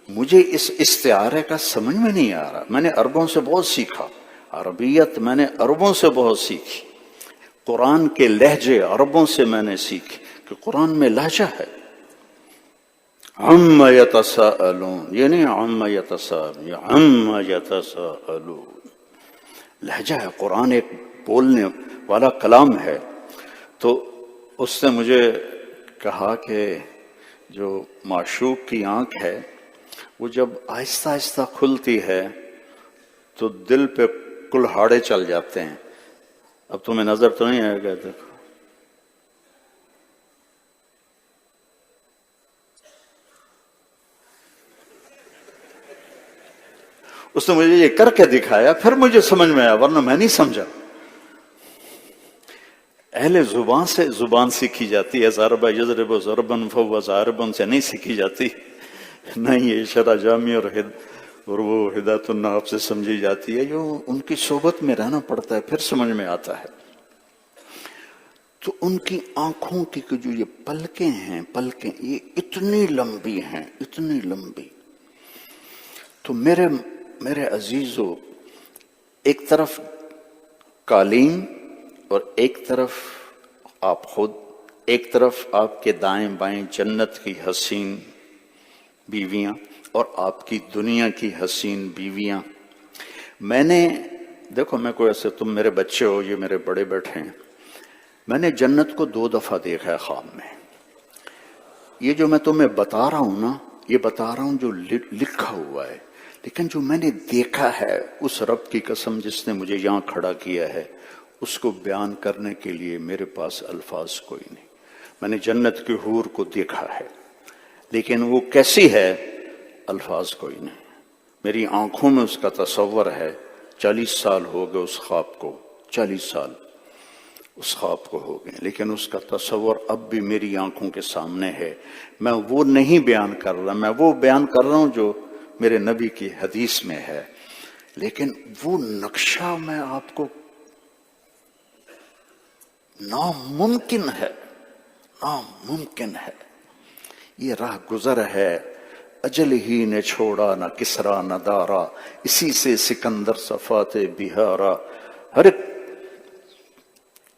مجھے اس استعارے کا سمجھ میں نہیں آ رہا۔ میں نے عربوں سے بہت سیکھا، عربیت میں نے عربوں سے بہت سیکھی، قرآن کے لہجے عربوں سے میں نے سیکھی کہ قرآن میں لہجہ ہے۔ عم یتساءلون، یہ نہیں عم یتساءلون، یہ عم یتساءلون، لہجہ ہے، قرآن ایک بولنے والا کلام ہے۔ تو اس نے مجھے کہا کہ جو معشوق کی آنکھ ہے وہ جب آہستہ آہستہ کھلتی ہے تو دل پہ کلہاڑے چل جاتے ہیں۔ اب تمہیں نظر تو نہیں آئے گا، دیکھو اس نے مجھے یہ کر کے دکھایا، پھر مجھے سمجھ میں آیا، ورنہ میں نہیں سمجھا۔ اہل زبان سے زبان سیکھی جاتی ہے، ضرب یضرب ضربا فهو ضارب سے نہیں سیکھی جاتی، نہیں یہ شرح جامی اور وہ ہدایت الناب سے سمجھی جاتی ہے، جو ان کی صحبت میں رہنا پڑتا ہے پھر سمجھ میں آتا ہے۔ تو ان کی آنکھوں کی جو یہ پلکیں ہیں، پلکیں یہ اتنی لمبی ہیں، اتنی لمبی۔ تو میرے عزیزو، ایک طرف قالین اور ایک طرف آپ خود، ایک طرف آپ کے دائیں بائیں جنت کی حسین بیویاں اور آپ کی دنیا کی حسین بیویاں۔ میں نے دیکھو، میں کوئی ایسے، تم میرے بچے ہو، یہ میرے بڑے بیٹھے ہیں، میں نے جنت کو 2 دفعہ دیکھا ہے خواب میں۔ یہ جو میں تمہیں بتا رہا ہوں نا، یہ بتا رہا ہوں جو لکھا ہوا ہے، لیکن جو میں نے دیکھا ہے، اس رب کی قسم جس نے مجھے یہاں کھڑا کیا ہے، اس کو بیان کرنے کے لیے میرے پاس الفاظ کوئی نہیں۔ میں نے جنت کی حور کو دیکھا ہے، لیکن وہ کیسی ہے، الفاظ کوئی نہیں۔ میری آنکھوں میں اس کا تصور ہے۔ 40 سال ہو گئے اس خواب کو، 40 سال اس خواب کو ہو گئے، لیکن اس کا تصور اب بھی میری آنکھوں کے سامنے ہے۔ میں وہ نہیں بیان کر رہا، میں وہ بیان کر رہا ہوں جو میرے نبی کی حدیث میں ہے، لیکن وہ نقشہ میں آپ کو ناممکن ہے، ناممکن ہے۔ یہ راہ گزر ہے، اجل ہی نے چھوڑا نہ کسرا نہ دارا، اسی سے سکندر صفات بہارا، ہر ایک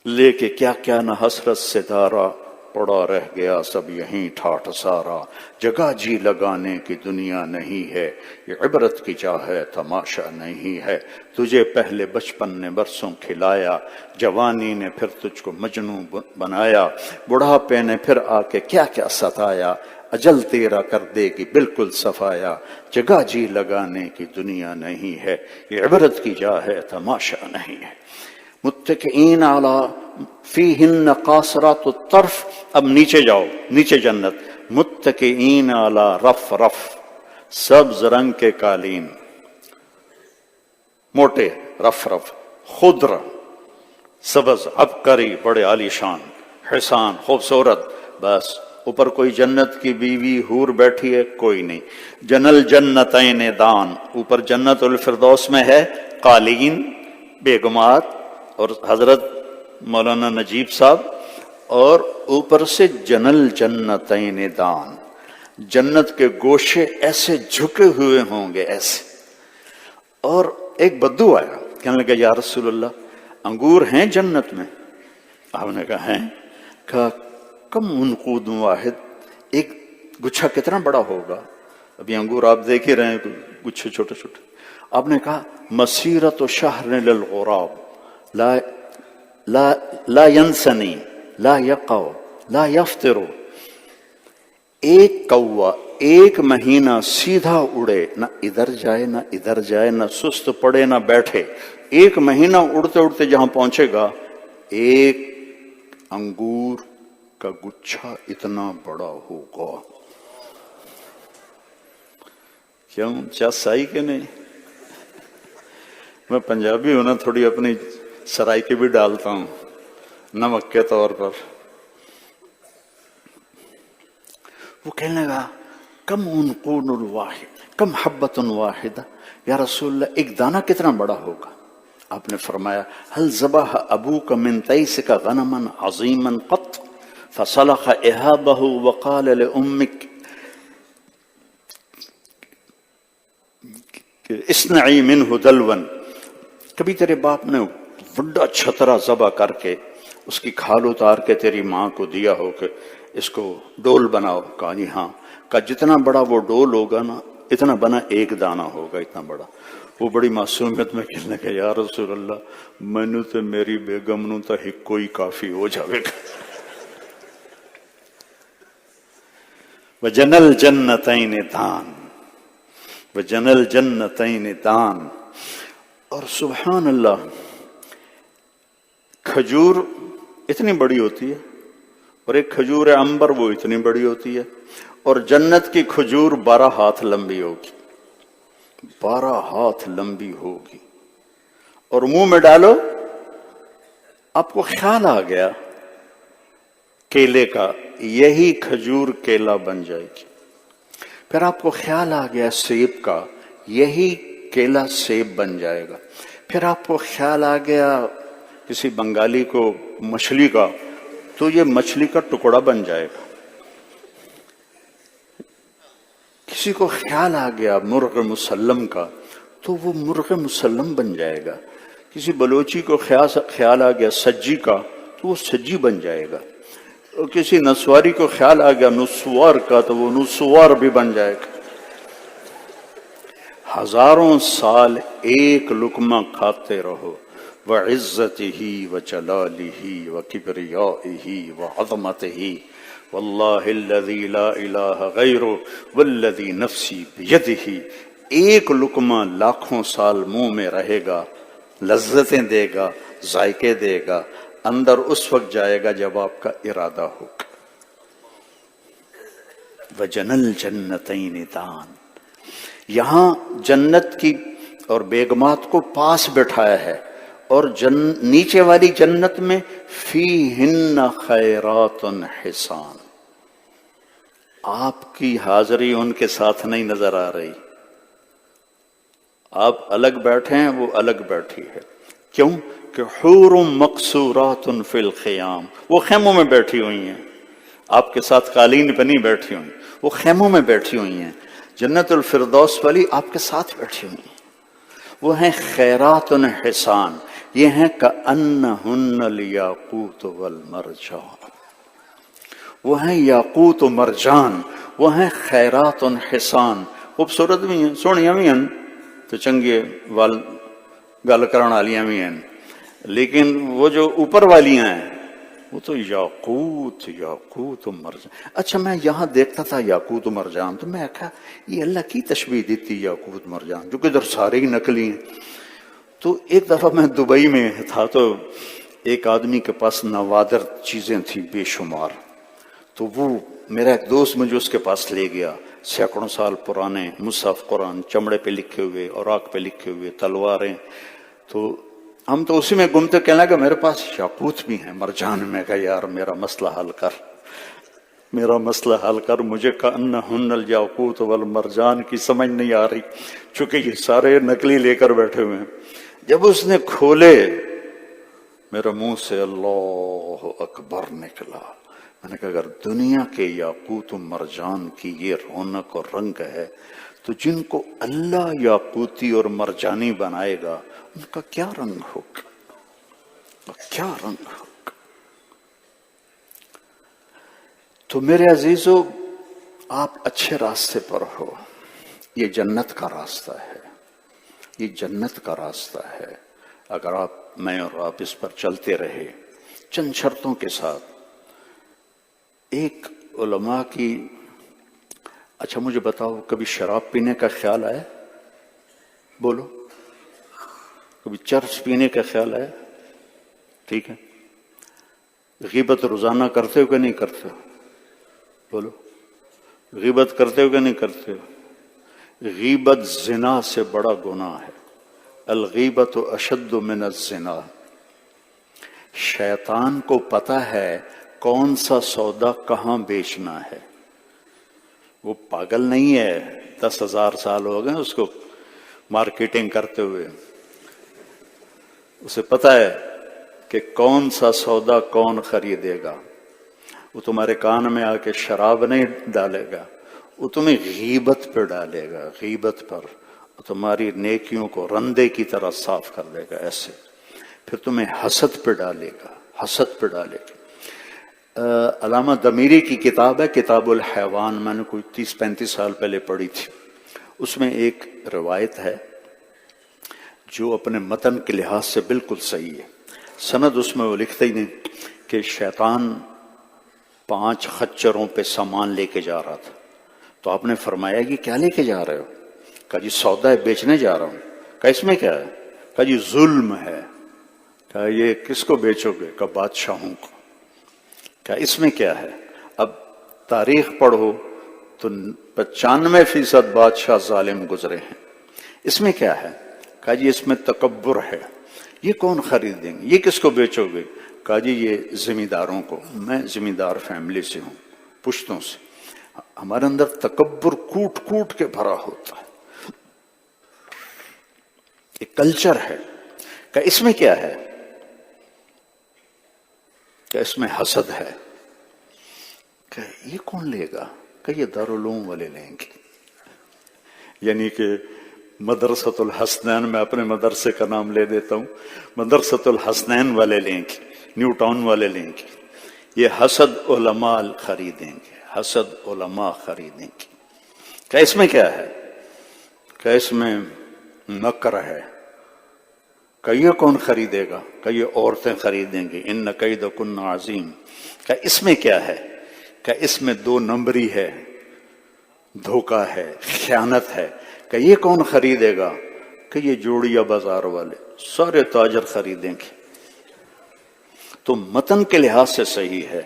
لے کے کیا کیا نہ حسرت سے دارا، پڑا رہ گیا سب یہیں ٹھاٹھ سارا، جگہ جی لگانے کی دنیا نہیں ہے، یہ عبرت کی جا ہے تماشا نہیں ہے، تجھے پہلے بچپن نے برسوں کھلایا، جوانی نے پھر تجھ کو مجنوں بنایا، بڑھاپے نے پھر آ کے کیا کیا ستایا، اجل تیرا کر دے گی بالکل صفایا، جگہ جی لگانے کی دنیا نہیں ہے، یہ عبرت کی جا ہے تماشا نہیں ہے۔ متکئین علی فیہن قاصرات الطرف، اب نیچے جاؤ، نیچے جنت، متکئین علی رف رف، سبز رنگ کے قالین، موٹے رف رف، خضر سبز عبقری، بڑے عالی شان، حسان خوبصورت، بس اوپر کوئی جنت کی بیوی حور بیٹھی ہے؟ کوئی نہیں۔ جنل جنتین دان، اوپر جنت الفردوس میں ہے قالین، بیگمات اور حضرت مولانا نجیب صاحب، اور اوپر سے جنل جنتین دان، جنت کے گوشے ایسے جھکے ہوئے ہوں گے ایسے۔ اور ایک بدو آیا، کہنے لگا یا رسول اللہ انگور ہیں جنت میں؟ آپ نے کہا ہیں۔ کہا کم منقود واحد، ایک گچھا کتنا بڑا ہوگا؟ ابھی انگور آپ دیکھ ہی رہے ہیں، گچھے چھوٹے چھوٹے۔ آپ نے کہا مسیرت شہر للغراب لا ینسنی لا یقع لا یفتر، ایک کوا ایک مہینہ سیدھا اڑے، نہ ادھر جائے نہ ادھر جائے، نہ سست پڑے نہ بیٹھے، ایک مہینہ اڑتے اڑتے جہاں پہنچے گا، ایک انگور کا گچھا اتنا بڑا ہوگا۔ کیوں چس آئی کہ نہیں؟ میں پنجابی ہوں نا، تھوڑی اپنی سرائکی بھی ڈالتا ہوں نمک کے طور پر۔ وہ کہنے لگا کم عنقود الواحد، کم حبۃ واحدہ، یا رسول اللہ ایک دانہ کتنا بڑا ہوگا؟ آپ نے فرمایا هل ذبح ابوک من تیسک غنما عظیما قط فصلخ اہابہ وقال لامک اصنعی منہ دلوا، کبھی تیرے باپ نے بڑا چھترا ذبح کر کے اس کی کھال اتار کے تیری ماں کو دیا ہو کہ اس کو ڈول بناؤ؟ کہا جی ہاں۔ کہا جتنا بڑا وہ ڈول ہوگا نا، اتنا بنا ایک دانہ ہوگا، اتنا بڑا۔ وہ بڑی معصومیت میں کہنے کہ یا رسول اللہ مینو تے میری بیگم نو تا ہکو ہی کافی ہو جاوے گا۔ وجن الجنتین دان، وجن الجنتین دان۔ اور سبحان اللہ، کھجور اتنی بڑی ہوتی ہے، اور ایک کھجور عنبر وہ اتنی بڑی ہوتی ہے، اور جنت کی کھجور 12 ہاتھ لمبی ہوگی، 12 ہاتھ لمبی ہوگی، اور منہ میں ڈالو آپ کو خیال آ گیا کیلے کا، یہی کھجور کیلا بن جائے گی۔ پھر آپ کو خیال آ گیا سیب کا، یہی کیلا سیب بن جائے گا۔ پھر آپ کو خیال آ گیا کسی بنگالی کو مچھلی کا، تو یہ مچھلی کا ٹکڑا بن جائے گا۔ کسی کو خیال آ گیا مرغ مسلم کا، تو وہ مرغ مسلم بن جائے گا۔ کسی بلوچی کو خیال آ گیا سجی کا، تو وہ سجی بن جائے گا۔ اور کسی نسواری کو خیال آ گیا نسوار کا، تو وہ نسوار بھی بن جائے گا۔ ہزاروں سال ایک لقمہ کھاتے رہو، وعزتہ وجلالہ وکبریائہ وعظمتہ واللہ الذی لا الہ غیرہ والذی نفسی بیدہ۔ ایک لقمہ لاکھوں سال منہ میں رہے گا، لذتیں دے گا، ذائقے دے گا، اندر اس وقت جائے گا جب آپ کا ارادہ ہوگا۔ وجن الجنتین دان، یہاں جنت کی اور بیگمات کو پاس بٹھایا ہے، اور نیچے والی جنت میں فیہن خیرات حسان۔ آپ کی حاضری ان کے ساتھ نہیں نظر آ رہی، آپ الگ بیٹھے ہیں، وہ الگ بیٹھی ہے۔ کیوں کہ حور مقصورات فی الخیام، وہ خیموں میں بیٹھی ہوئی ہیں، آپ کے ساتھ قالین پہ نہیں بیٹھی ہوئی، وہ خیموں میں بیٹھی ہوئی ہیں۔ جنت الفردوس والی آپ کے ساتھ بیٹھی ہوئی ہیں، وہ ہیں خیرات حسان، یہ ہیں کأنہن الیاقوت والمرجان، وہ ہیں یاقوت و مرجان، وہ ہیں خیرات حسان، خوبصورت بھی ہیں، سونیاں بھی ہیں، تو چنگے وال گل کرن والیاں بھی ہیں، لیکن وہ جو اوپر والیاں ہیں وہ تو یاقوت و مرجان۔ اچھا میں یہاں دیکھتا تھا یاقوت و مرجان، تو میں کہا یہ اللہ کی تشبیہ دیتی یاقوت مرجان، جو کہ ادھر سارے ہی نقلی ہیں۔ تو ایک دفعہ میں دبئی میں تھا، تو ایک آدمی کے پاس نوادر چیزیں تھیں بے شمار، تو وہ میرا ایک دوست مجھے اس کے پاس لے گیا، سینکڑوں سال پرانے مصحف قرآن، چمڑے پہ لکھے ہوئے، اوراق پہ لکھے ہوئے، تلواریں، تو ہم تو اسی میں گھومتے، کہنے لگا میرے پاس یاقوت بھی ہیں، مرجان۔ میں کہا یار میرا مسئلہ حل کر، میرا مسئلہ حل کر، مجھے کأنہن الیاقوت والمرجان کی سمجھ نہیں آ رہی، چونکہ یہ سارے نقلی لے کر بیٹھے ہوئے ہیں۔ جب اس نے کھولے میرے منہ سے اللہ اکبر نکلا۔ میں نے کہا اگر دنیا کے یاقوت و مرجان کی یہ رونق اور رنگ ہے، تو جن کو اللہ یاقوتی اور مرجانی بنائے گا ان کا کیا رنگ ہوگا، کیا رنگ ہوگا۔ تو میرے عزیزو، آپ اچھے راستے پر ہو، یہ جنت کا راستہ ہے، یہ جنت کا راستہ ہے۔ اگر میں اور آپ اس پر چلتے رہے چند شرطوں کے ساتھ۔ ایک علماء کی اچھا مجھے بتاؤ، کبھی شراب پینے کا خیال آیا؟ بولو، کبھی چرس پینے کا خیال آیا؟ ٹھیک ہے، غیبت روزانہ کرتے ہو کہ نہیں کرتے ہو؟ بولو، غیبت کرتے ہو کہ نہیں کرتے ہو؟ غیبت زنا سے بڑا گناہ ہے، الغیبت اشد من الزنا۔ شیطان کو پتا ہے کون سا سودا کہاں بیچنا ہے، وہ پاگل نہیں ہے، 10,000 سال ہو گئے اس کو مارکیٹنگ کرتے ہوئے، اسے پتا ہے کہ کون سا سودا کون خریدے گا۔ وہ تمہارے کان میں آ کے شراب نہیں ڈالے گا، وہ تمہیں غیبت پہ ڈالے گا، غیبت پر، تمہاری نیکیوں کو رندے کی طرح صاف کر دے گا ایسے، پھر تمہیں حسد پہ ڈالے گا، حسد پہ ڈالے گا۔ علامہ دمیری کی کتاب ہے کتاب الحیوان، میں نے کوئی 30-35 سال پہلے پڑھی تھی، اس میں ایک روایت ہے جو اپنے متن کے لحاظ سے بالکل صحیح ہے، سند اس میں وہ لکھتے ہی نہیں کہ شیطان 5 خچروں پہ سامان لے کے جا رہا تھا، تو آپ نے فرمایا کہ کیا لے کے جا رہے ہو؟ کہا جی سودا بیچنے جا رہا ہوں۔ کہا اس میں کیا ہے؟ کہا جی ظلم ہے۔ کہا یہ کس کو بیچو گے؟ کہا بادشاہوں کو۔ کہا اس میں کیا ہے؟ اب تاریخ پڑھو تو 95% بادشاہ ظالم گزرے ہیں، اس میں کیا ہے؟ کہا جی اس میں تکبر ہے، یہ کون خریدیں گے؟ یہ کس کو بیچو گے؟ کہا جی یہ زمینداروں کو، میں زمیندار فیملی سے ہوں، پشتوں سے، ہمارے اندر تکبر کوٹ کوٹ کے بھرا ہوتا ہے، ایک کلچر ہے۔ کہ اس میں کیا ہے؟ کہ اس میں حسد ہے۔ کہ یہ کون لے گا؟ کہ یہ دارالعلوم والے لیں گے، یعنی کہ مدرسۃ الحسنین، میں اپنے مدرسے کا نام لے دیتا ہوں، مدرسۃ الحسنین والے لیں گے، نیو ٹاؤن والے لیں گے، یہ حسد علماء خریدیں گے، حسد علماء خریدیں گے۔ کہ اس میں کیا ہے؟ کہ اس میں مکر ہے۔ کہ یہ کون خریدے گا؟ کہ یہ عورتیں خریدیں گے، ان کیدکن عظیم۔ کہ اس میں کیا ہے؟ کہ اس میں 2 نمبری ہے، دھوکہ ہے، خیانت ہے۔ کہ یہ کون خریدے گا؟ کہ یہ جوڑیا بازار والے، سارے تاجر خریدیں گے۔ تو متن کے لحاظ سے صحیح ہے۔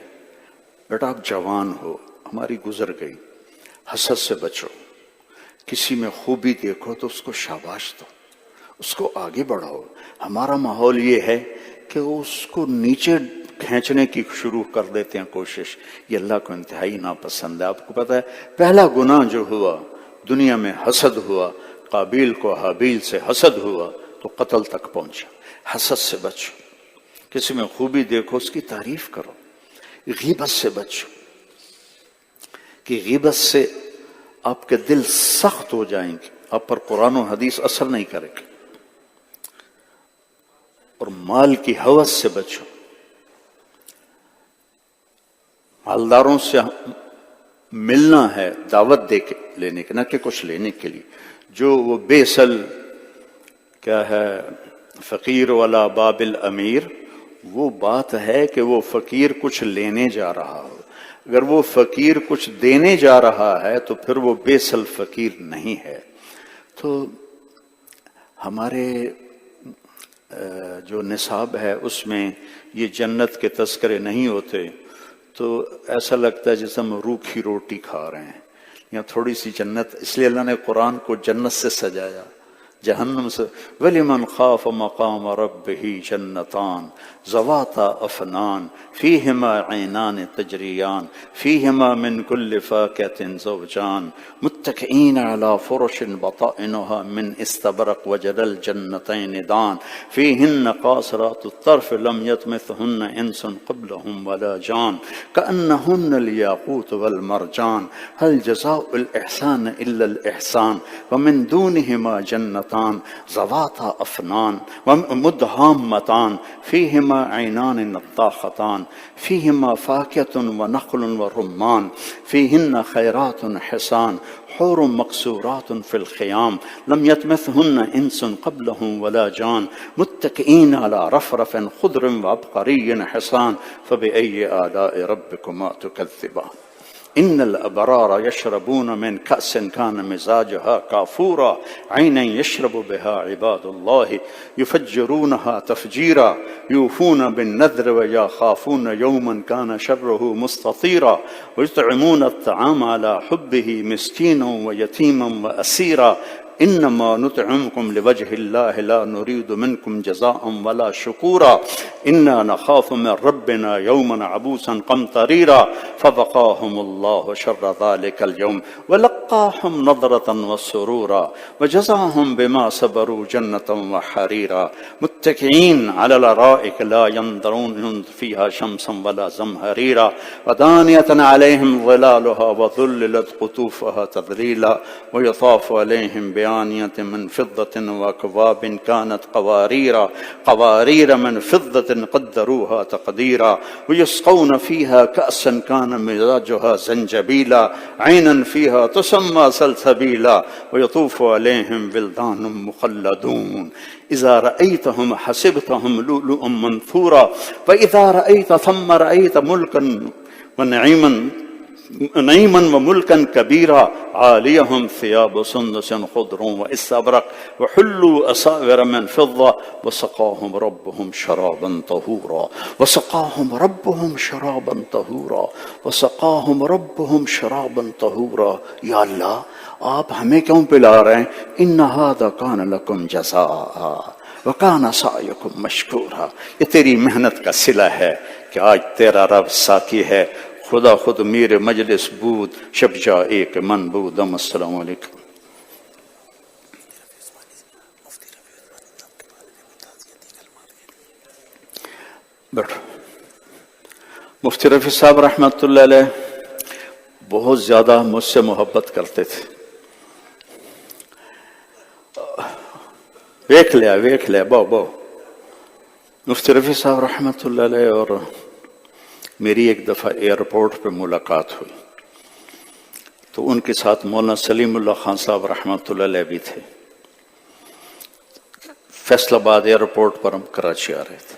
بیٹا آپ جوان ہو، ہماری گزر گئی، حسد سے بچو، کسی میں خوبی دیکھو تو اس کو شاباش دو، اس کو آگے بڑھاؤ۔ ہمارا ماحول یہ ہے کہ اس کو نیچے کھینچنے کی شروع کر دیتے ہیں کوشش، یہ اللہ کو انتہائی ناپسند ہے۔ آپ کو پتا ہے پہلا گناہ جو ہوا دنیا میں حسد ہوا، قابیل کو حابیل سے حسد ہوا تو قتل تک پہنچا۔ حسد سے بچو، کسی میں خوبی دیکھو اس کی تعریف کرو۔ غیبت سے بچو، کہ غیبت سے آپ کے دل سخت ہو جائیں گے، آپ پر قرآن و حدیث اثر نہیں کرے گا۔ اور مال کی ہوس سے بچو، مالداروں سے ملنا ہے دعوت دے کے لینے کے، نہ کہ کچھ لینے کے لیے۔ جو وہ بے اصل کیا ہے فقیر والا باب الامیر، وہ بات ہے کہ وہ فقیر کچھ لینے جا رہا ہو، اگر وہ فقیر کچھ دینے جا رہا ہے تو پھر وہ بے اصل فقیر نہیں ہے۔ تو ہمارے جو نصاب ہے اس میں یہ جنت کے تذکرے نہیں ہوتے، تو ایسا لگتا ہے جیسے ہم روکھی روٹی کھا رہے ہیں یا تھوڑی سی جنت۔ اس لیے اللہ نے قرآن کو جنت سے سجایا، جہنم سے۔ وَلِمَنْ خَافَ مَقَامَ رَبِّهِ جَنَّتَانِ ذَوَاتَا أَفْنَانٍ فِيهِمَا عَيْنَانِ تَجْرِيَانِ فِيهِمَا مِنْ كُلِّ فَاكِهَةٍ زَوْجَانِ مُتَّكِئِينَ عَلَى فُرُشٍ بَطَائِنُهَا مِنْ إِسْتَبْرَقٍ وَجَنَى الْجَنَّتَيْنِ دَانٍ فِيهِنَّ قَاصِرَاتُ الطَّرْفِ لَمْ يَطْمِثْهُنَّ إِنسٌ قَبْلَهُمْ وَلَا جَانٌ كَأَنَّهُنَّ الْيَاقُوتُ وَالْمَرْجَانُ هَلْ جَزَاءُ الْإِحْسَانِ إِلَّا الْإِحْسَانُ وَمِنْ دُونِهِمَا جَنَّتَانِ ذواتا افنان ومدهامتان فيهما عينان نضاختان فيهما فاكهة ونخل ورمان فيهن خيرات حسان حور مقصورات في الخيام لم يطمثهن انس قبلهم ولا جان متكئين على رفرف خضر وعبقري حسان فبأي آلاء ربكما تكذبان۔ ان الابرار یشربون من کأس کان مزاجها کافورا عینا یشرب بها عباد اللہ یفجرونها تفجیرا یوفون بالنذر ویخافون یوما کان شره مستطیرا ویطعمون الطعام على حبه مسکینا ویتیما واسیرا انما نطعمكم لوجه الله لا نريد منكم جزاء ولا شكورا انا نخاف من ربنا يوما عبوسا قمطريرا فوقاهم الله شر ذلك اليوم ولقاهم نضرة وسرورا وجزاهم بما صبروا جنة وحريرا متكئين على الارائك لا ينظرون فيها شمسا ولا زمهريرا ودانية عليهم ظلالها وذللت قطوفها تذليلا ويطاف عليهم بآنية من فضة وأكواب كانت قوارير من فضة قدروها تقديرا ويسقون فيها كأسا كان مزاجها زنجبيلا عينا فيها تسمى سلسبيلا ويطوف عليهم ولدان مخلدون إذا رأيتهم حسبتهم لؤلؤا منثورا وإذا رأيت ثم رأيت ملكا نعيما وملكا كبيرا عاليهم ثياب سندس خضر واستبرق وحلوا أساور من فضة وسقاهم ربهم شرابا طهورا وسقاهم ربهم شرابا طهورا وسقاهم ربهم شرابا طهورا. یا اللہ آپ ہمیں کیوں پلا رہے ہیں؟ ان هذا كان لكم جزاء وكان سعيكم مشكورا. یہ تیری محنت کا صلہ ہے کہ آج تیرا رب ساقی ہے. خدا خود میر مجلس بود شب جا ایک من بودم. السلام علیکم. بیٹھو. مفتی رفیع صاحب رحمۃ اللہ علیہ بہت زیادہ مجھ سے محبت کرتے تھے. ویکھ لیا باؤ. مفتی رفیع صاحب رحمۃ اللہ علیہ اور میری ایک دفعہ ایئرپورٹ پہ ملاقات ہوئی تو ان کے ساتھ مولانا سلیم اللہ خان صاحب رحمۃ اللہ علیہ بھی تھے. فیصل آباد ایئرپورٹ پر ہم کراچی آ رہے تھے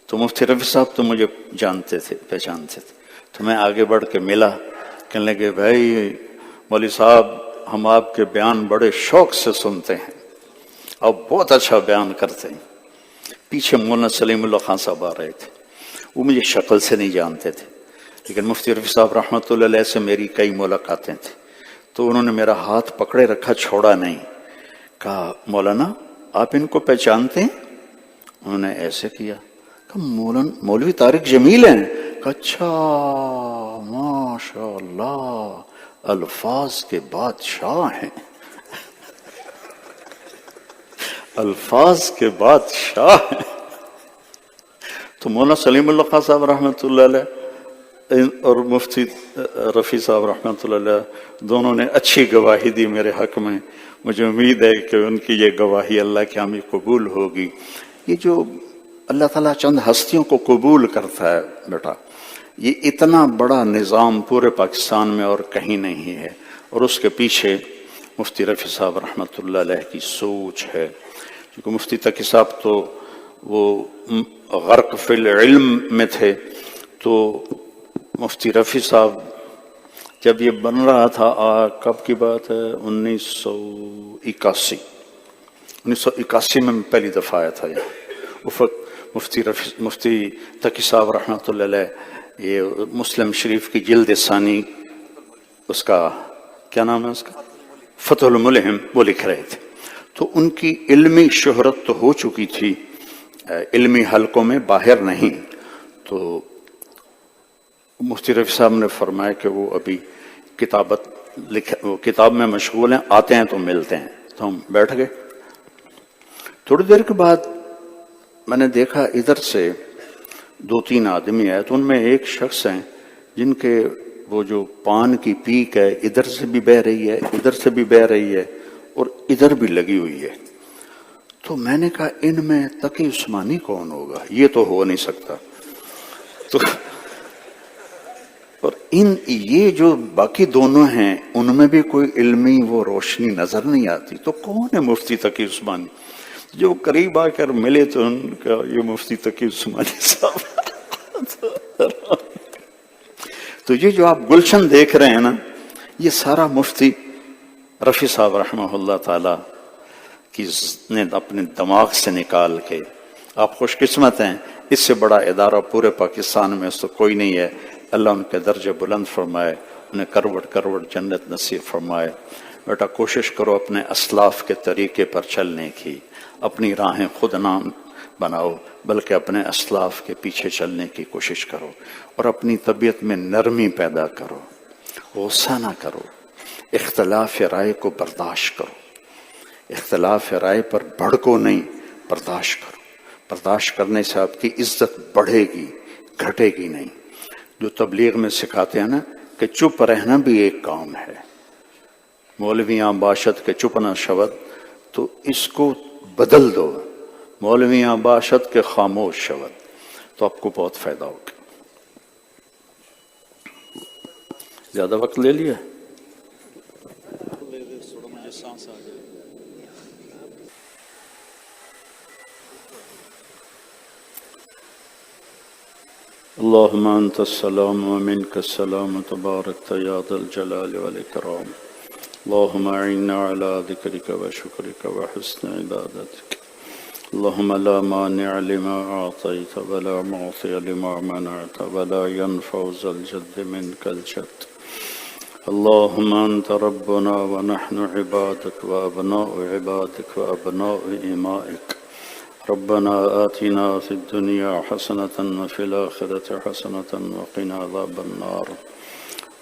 تو مفتی رفیع صاحب تو مجھے جانتے تھے پہچانتے تھے تو میں آگے بڑھ کے ملا. کہنے لگے بھائی مولوی صاحب ہم آپ کے بیان بڑے شوق سے سنتے ہیں، آپ بہت اچھا بیان کرتے ہیں. پیچھے مولانا سلیم اللہ خان صاحب آ رہے تھے. وہ مجھے شکل سے نہیں جانتے تھے لیکن مفتی رفیع صاحب رحمۃ اللہ علیہ سے میری کئی ملاقاتیں تھیں تو انہوں نے میرا ہاتھ پکڑے رکھا، چھوڑا نہیں. کہا مولانا آپ ان کو پہچانتے ہیں؟ انہوں نے ایسے کیا. کہا مولوی طارق جمیل ہیں؟ کہا اچھا ماشاء اللہ الفاظ کے بادشاہ ہیں. الفاظ کے بادشاہ ہیں. تو مولانا سلیم اللہ خان صاحب رحمۃ اللہ علیہ اور مفتی رفیع صاحب رحمۃ اللہ علیہ دونوں نے اچھی گواہی دی میرے حق میں. مجھے امید ہے کہ ان کی یہ گواہی اللہ کے ہمیں قبول ہوگی. یہ جو اللہ تعالیٰ چند ہستیوں کو قبول کرتا ہے بیٹا، یہ اتنا بڑا نظام پورے پاکستان میں اور کہیں نہیں ہے. اور اس کے پیچھے مفتی رفیع صاحب رحمۃ اللہ علیہ کی سوچ ہے. کیونکہ مفتی تقی صاحب تو وہ غرق فی العلم میں تھے تو مفتی رفیع صاحب جب یہ بن رہا تھا کب کی بات ہے 1981 میں پہلی دفعہ آیا تھا. اس وقت مفتی تقی صاحب رحمۃ اللہ علیہ یہ مسلم شریف کی جلد ثانی اس کا کیا نام ہے اس کا فتح الملہم وہ لکھ رہے تھے. تو ان کی علمی شہرت تو ہو چکی تھی، علمی حلقوں میں باہر نہیں. تو مفتی رفیع صاحب نے فرمایا کہ وہ ابھی کتاب میں مشغول ہیں، آتے ہیں تو ملتے ہیں. تو ہم بیٹھ گئے. تھوڑی دیر کے بعد میں نے دیکھا ادھر سے 2-3 آدمی آئے تو ان میں ایک شخص ہیں جن کے وہ جو پان کی پیک ہے ادھر سے بھی بہہ رہی ہے ادھر سے بھی بہہ رہی ہے اور ادھر بھی لگی ہوئی ہے. تو میں نے کہا ان میں تقی عثمانی کون ہوگا؟ یہ تو ہو نہیں سکتا. تو اور یہ جو باقی دونوں ہیں ان میں بھی کوئی علمی وہ روشنی نظر نہیں آتی. تو کون ہے مفتی تقی عثمانی؟ جو قریب آ کر ملے تو ان کا یہ مفتی تقی عثمانی صاحب. تو یہ جو آپ گلشن دیکھ رہے ہیں نا، یہ سارا مفتی رفیع صاحب رحمہ اللہ تعالی کی نے اپنے دماغ سے نکال کے، آپ خوش قسمت ہیں، اس سے بڑا ادارہ پورے پاکستان میں تو کوئی نہیں ہے۔ اللہ ان کے درجے بلند فرمائے، انہیں کروڑ کروڑ جنت نصیب فرمائے۔ بیٹا کوشش کرو اپنے اسلاف کے طریقے پر چلنے کی، اپنی راہیں خود نہ بناؤ بلکہ اپنے اسلاف کے پیچھے چلنے کی کوشش کرو، اور اپنی طبیعت میں نرمی پیدا کرو، غصہ نہ کرو، اختلاف رائے کو برداشت کرو، اختلاف رائے پر بھڑکو نہیں، برداشت کرو۔ برداشت کرنے سے آپ کی عزت بڑھے گی، گھٹے گی نہیں۔ جو تبلیغ میں سکھاتے ہیں نا کہ چپ رہنا بھی ایک کام ہے، مولویاں باشد کے چپ نہ شود، تو اس کو بدل دو، مولویاں باشد کے خاموش شود، تو آپ کو بہت فائدہ ہوگا۔ زیادہ وقت لے لیا؟ اللهم انت السلام ومنك السلام تبارك يا ذا الجلال والاكرام، اللهم اعنا على ذكرك وشكرك وحسن عبادتك، اللهم لا مانع لما اعطيت ولا معطي لما منعت ولا ينفع ذا الجد منك الجد، اللهم انت ربنا ونحن عبادك وابناء عبادك وابناء امائك، ربنا آتنا في الدنيا حسنة وفي الآخرة حسنة وقنا عذاب النار،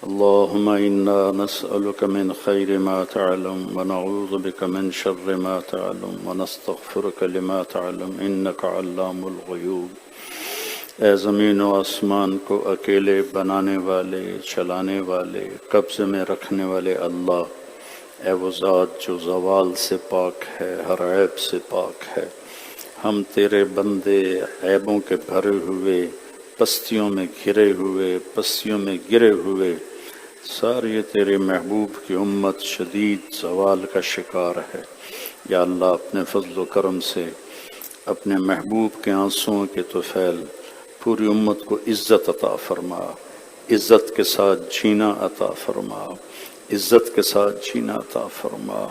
اللهم إنا نسألك من خير ما تعلم ونعوذ بك من شر ما تعلم ونستغفرك لما تعلم إنك علام الغيوب۔ اے زمین و آسمان کو اکیلے بنانے والے، چلانے والے، قبضے میں رکھنے والے اللہ، اے وہ ذات جو زوال سے پاک ہے، ہر عیب سے پاک ہے، ہم تیرے بندے عیبوں کے بھرے ہوئے، پستیوں میں گھرے ہوئے، پستیوں میں گرے ہوئے، ساری تیرے محبوب کی امت شدید زوال کا شکار ہے۔ یا اللہ اپنے فضل و کرم سے اپنے محبوب کے آنسوؤں کے طفیل پوری امت کو عزت عطا فرما، عزت کے ساتھ جینا عطا فرما، عزت کے ساتھ جینا عطا فرما،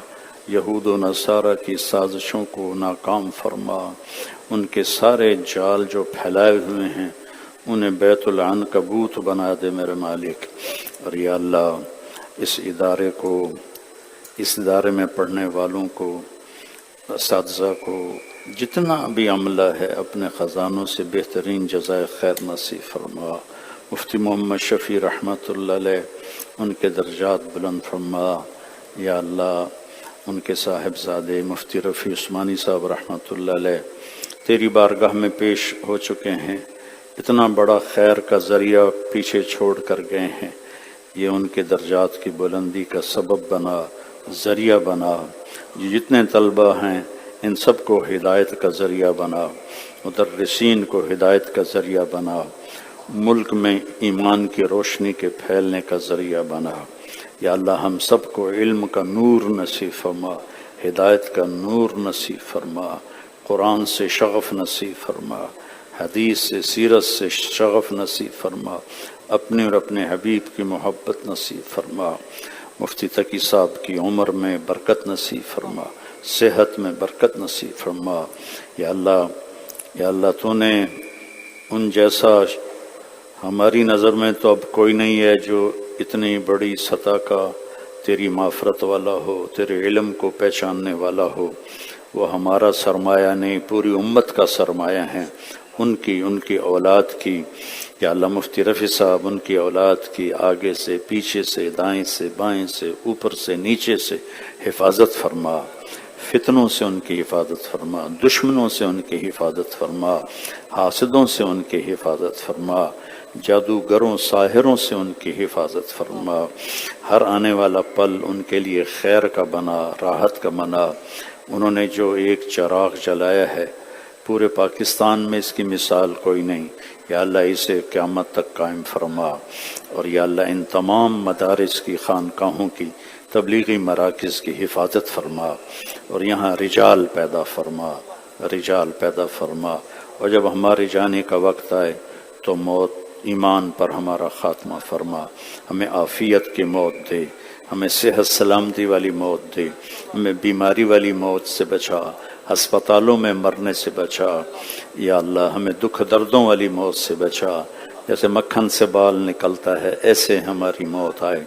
یہود و نصارہ کی سازشوں کو ناکام فرما، ان کے سارے جال جو پھیلائے ہوئے ہیں انہیں بیت العنکبوت بنا دے میرے مالک۔ اور یا اللہ اس ادارے کو، اس ادارے میں پڑھنے والوں کو، اساتذہ کو، جتنا بھی عملہ ہے اپنے خزانوں سے بہترین جزائے خیر نصیب فرما۔ مفتی محمد شفیع رحمۃ اللہ علیہ ان کے درجات بلند فرما۔ یا اللہ ان کے صاحبزادے مفتی رفیع عثمانی صاحب رحمۃ اللہ علیہ تیری بارگاہ میں پیش ہو چکے ہیں، اتنا بڑا خیر کا ذریعہ پیچھے چھوڑ کر گئے ہیں، یہ ان کے درجات کی بلندی کا سبب بنا، ذریعہ بنا۔ جتنے طلبہ ہیں ان سب کو ہدایت کا ذریعہ بنا، مدرسین کو ہدایت کا ذریعہ بنا، ملک میں ایمان کی روشنی کے پھیلنے کا ذریعہ بنا۔ یا اللہ ہم سب کو علم کا نور نصیب فرما، ہدایت کا نور نصیب فرما، قرآن سے شغف نصیب فرما، حدیث سے، سیرت سے شغف نصیب فرما، اپنے اور اپنے حبیب کی محبت نصیب فرما۔ مفتی تقی صاحب کی عمر میں برکت نصیب فرما، صحت میں برکت نصیب فرما۔ یا اللہ تو نے ان جیسا ہماری نظر میں تو اب کوئی نہیں ہے جو اتنی بڑی سطح کا تیری معرفت والا ہو، تیرے علم کو پہچاننے والا ہو۔ وہ ہمارا سرمایہ نہیں، پوری امت کا سرمایہ ہیں، ان کی اولاد کی۔ یا اللہ مفتی رفیع صاحب ان کی اولاد کی آگے سے، پیچھے سے، دائیں سے، بائیں سے، اوپر سے، نیچے سے حفاظت فرما، فتنوں سے ان کی حفاظت فرما، دشمنوں سے ان کی حفاظت فرما، حاسدوں سے ان کی حفاظت فرما، جادوگروں ساحروں سے ان کی حفاظت فرما۔ ہر آنے والا پل ان کے لیے خیر کا بنا، راحت کا بنا۔ انہوں نے جو ایک چراغ جلایا ہے پورے پاکستان میں اس کی مثال کوئی نہیں۔ یا اللہ اسے قیامت تک قائم فرما، اور یا اللہ ان تمام مدارس کی، خانقاہوں کی، تبلیغی مراکز کی حفاظت فرما، اور یہاں رجال پیدا فرما، رجال پیدا فرما۔ اور جب ہمارے جانے کا وقت آئے تو موت ایمان پر ہمارا خاتمہ فرما، ہمیں عافیت کی موت دے، ہمیں صحت سلامتی والی موت دے، ہمیں بیماری والی موت سے بچا، ہسپتالوں میں مرنے سے بچا، یا اللہ ہمیں دکھ دردوں والی موت سے بچا، جیسے مکھن سے بال نکلتا ہے ایسے ہماری موت آئے۔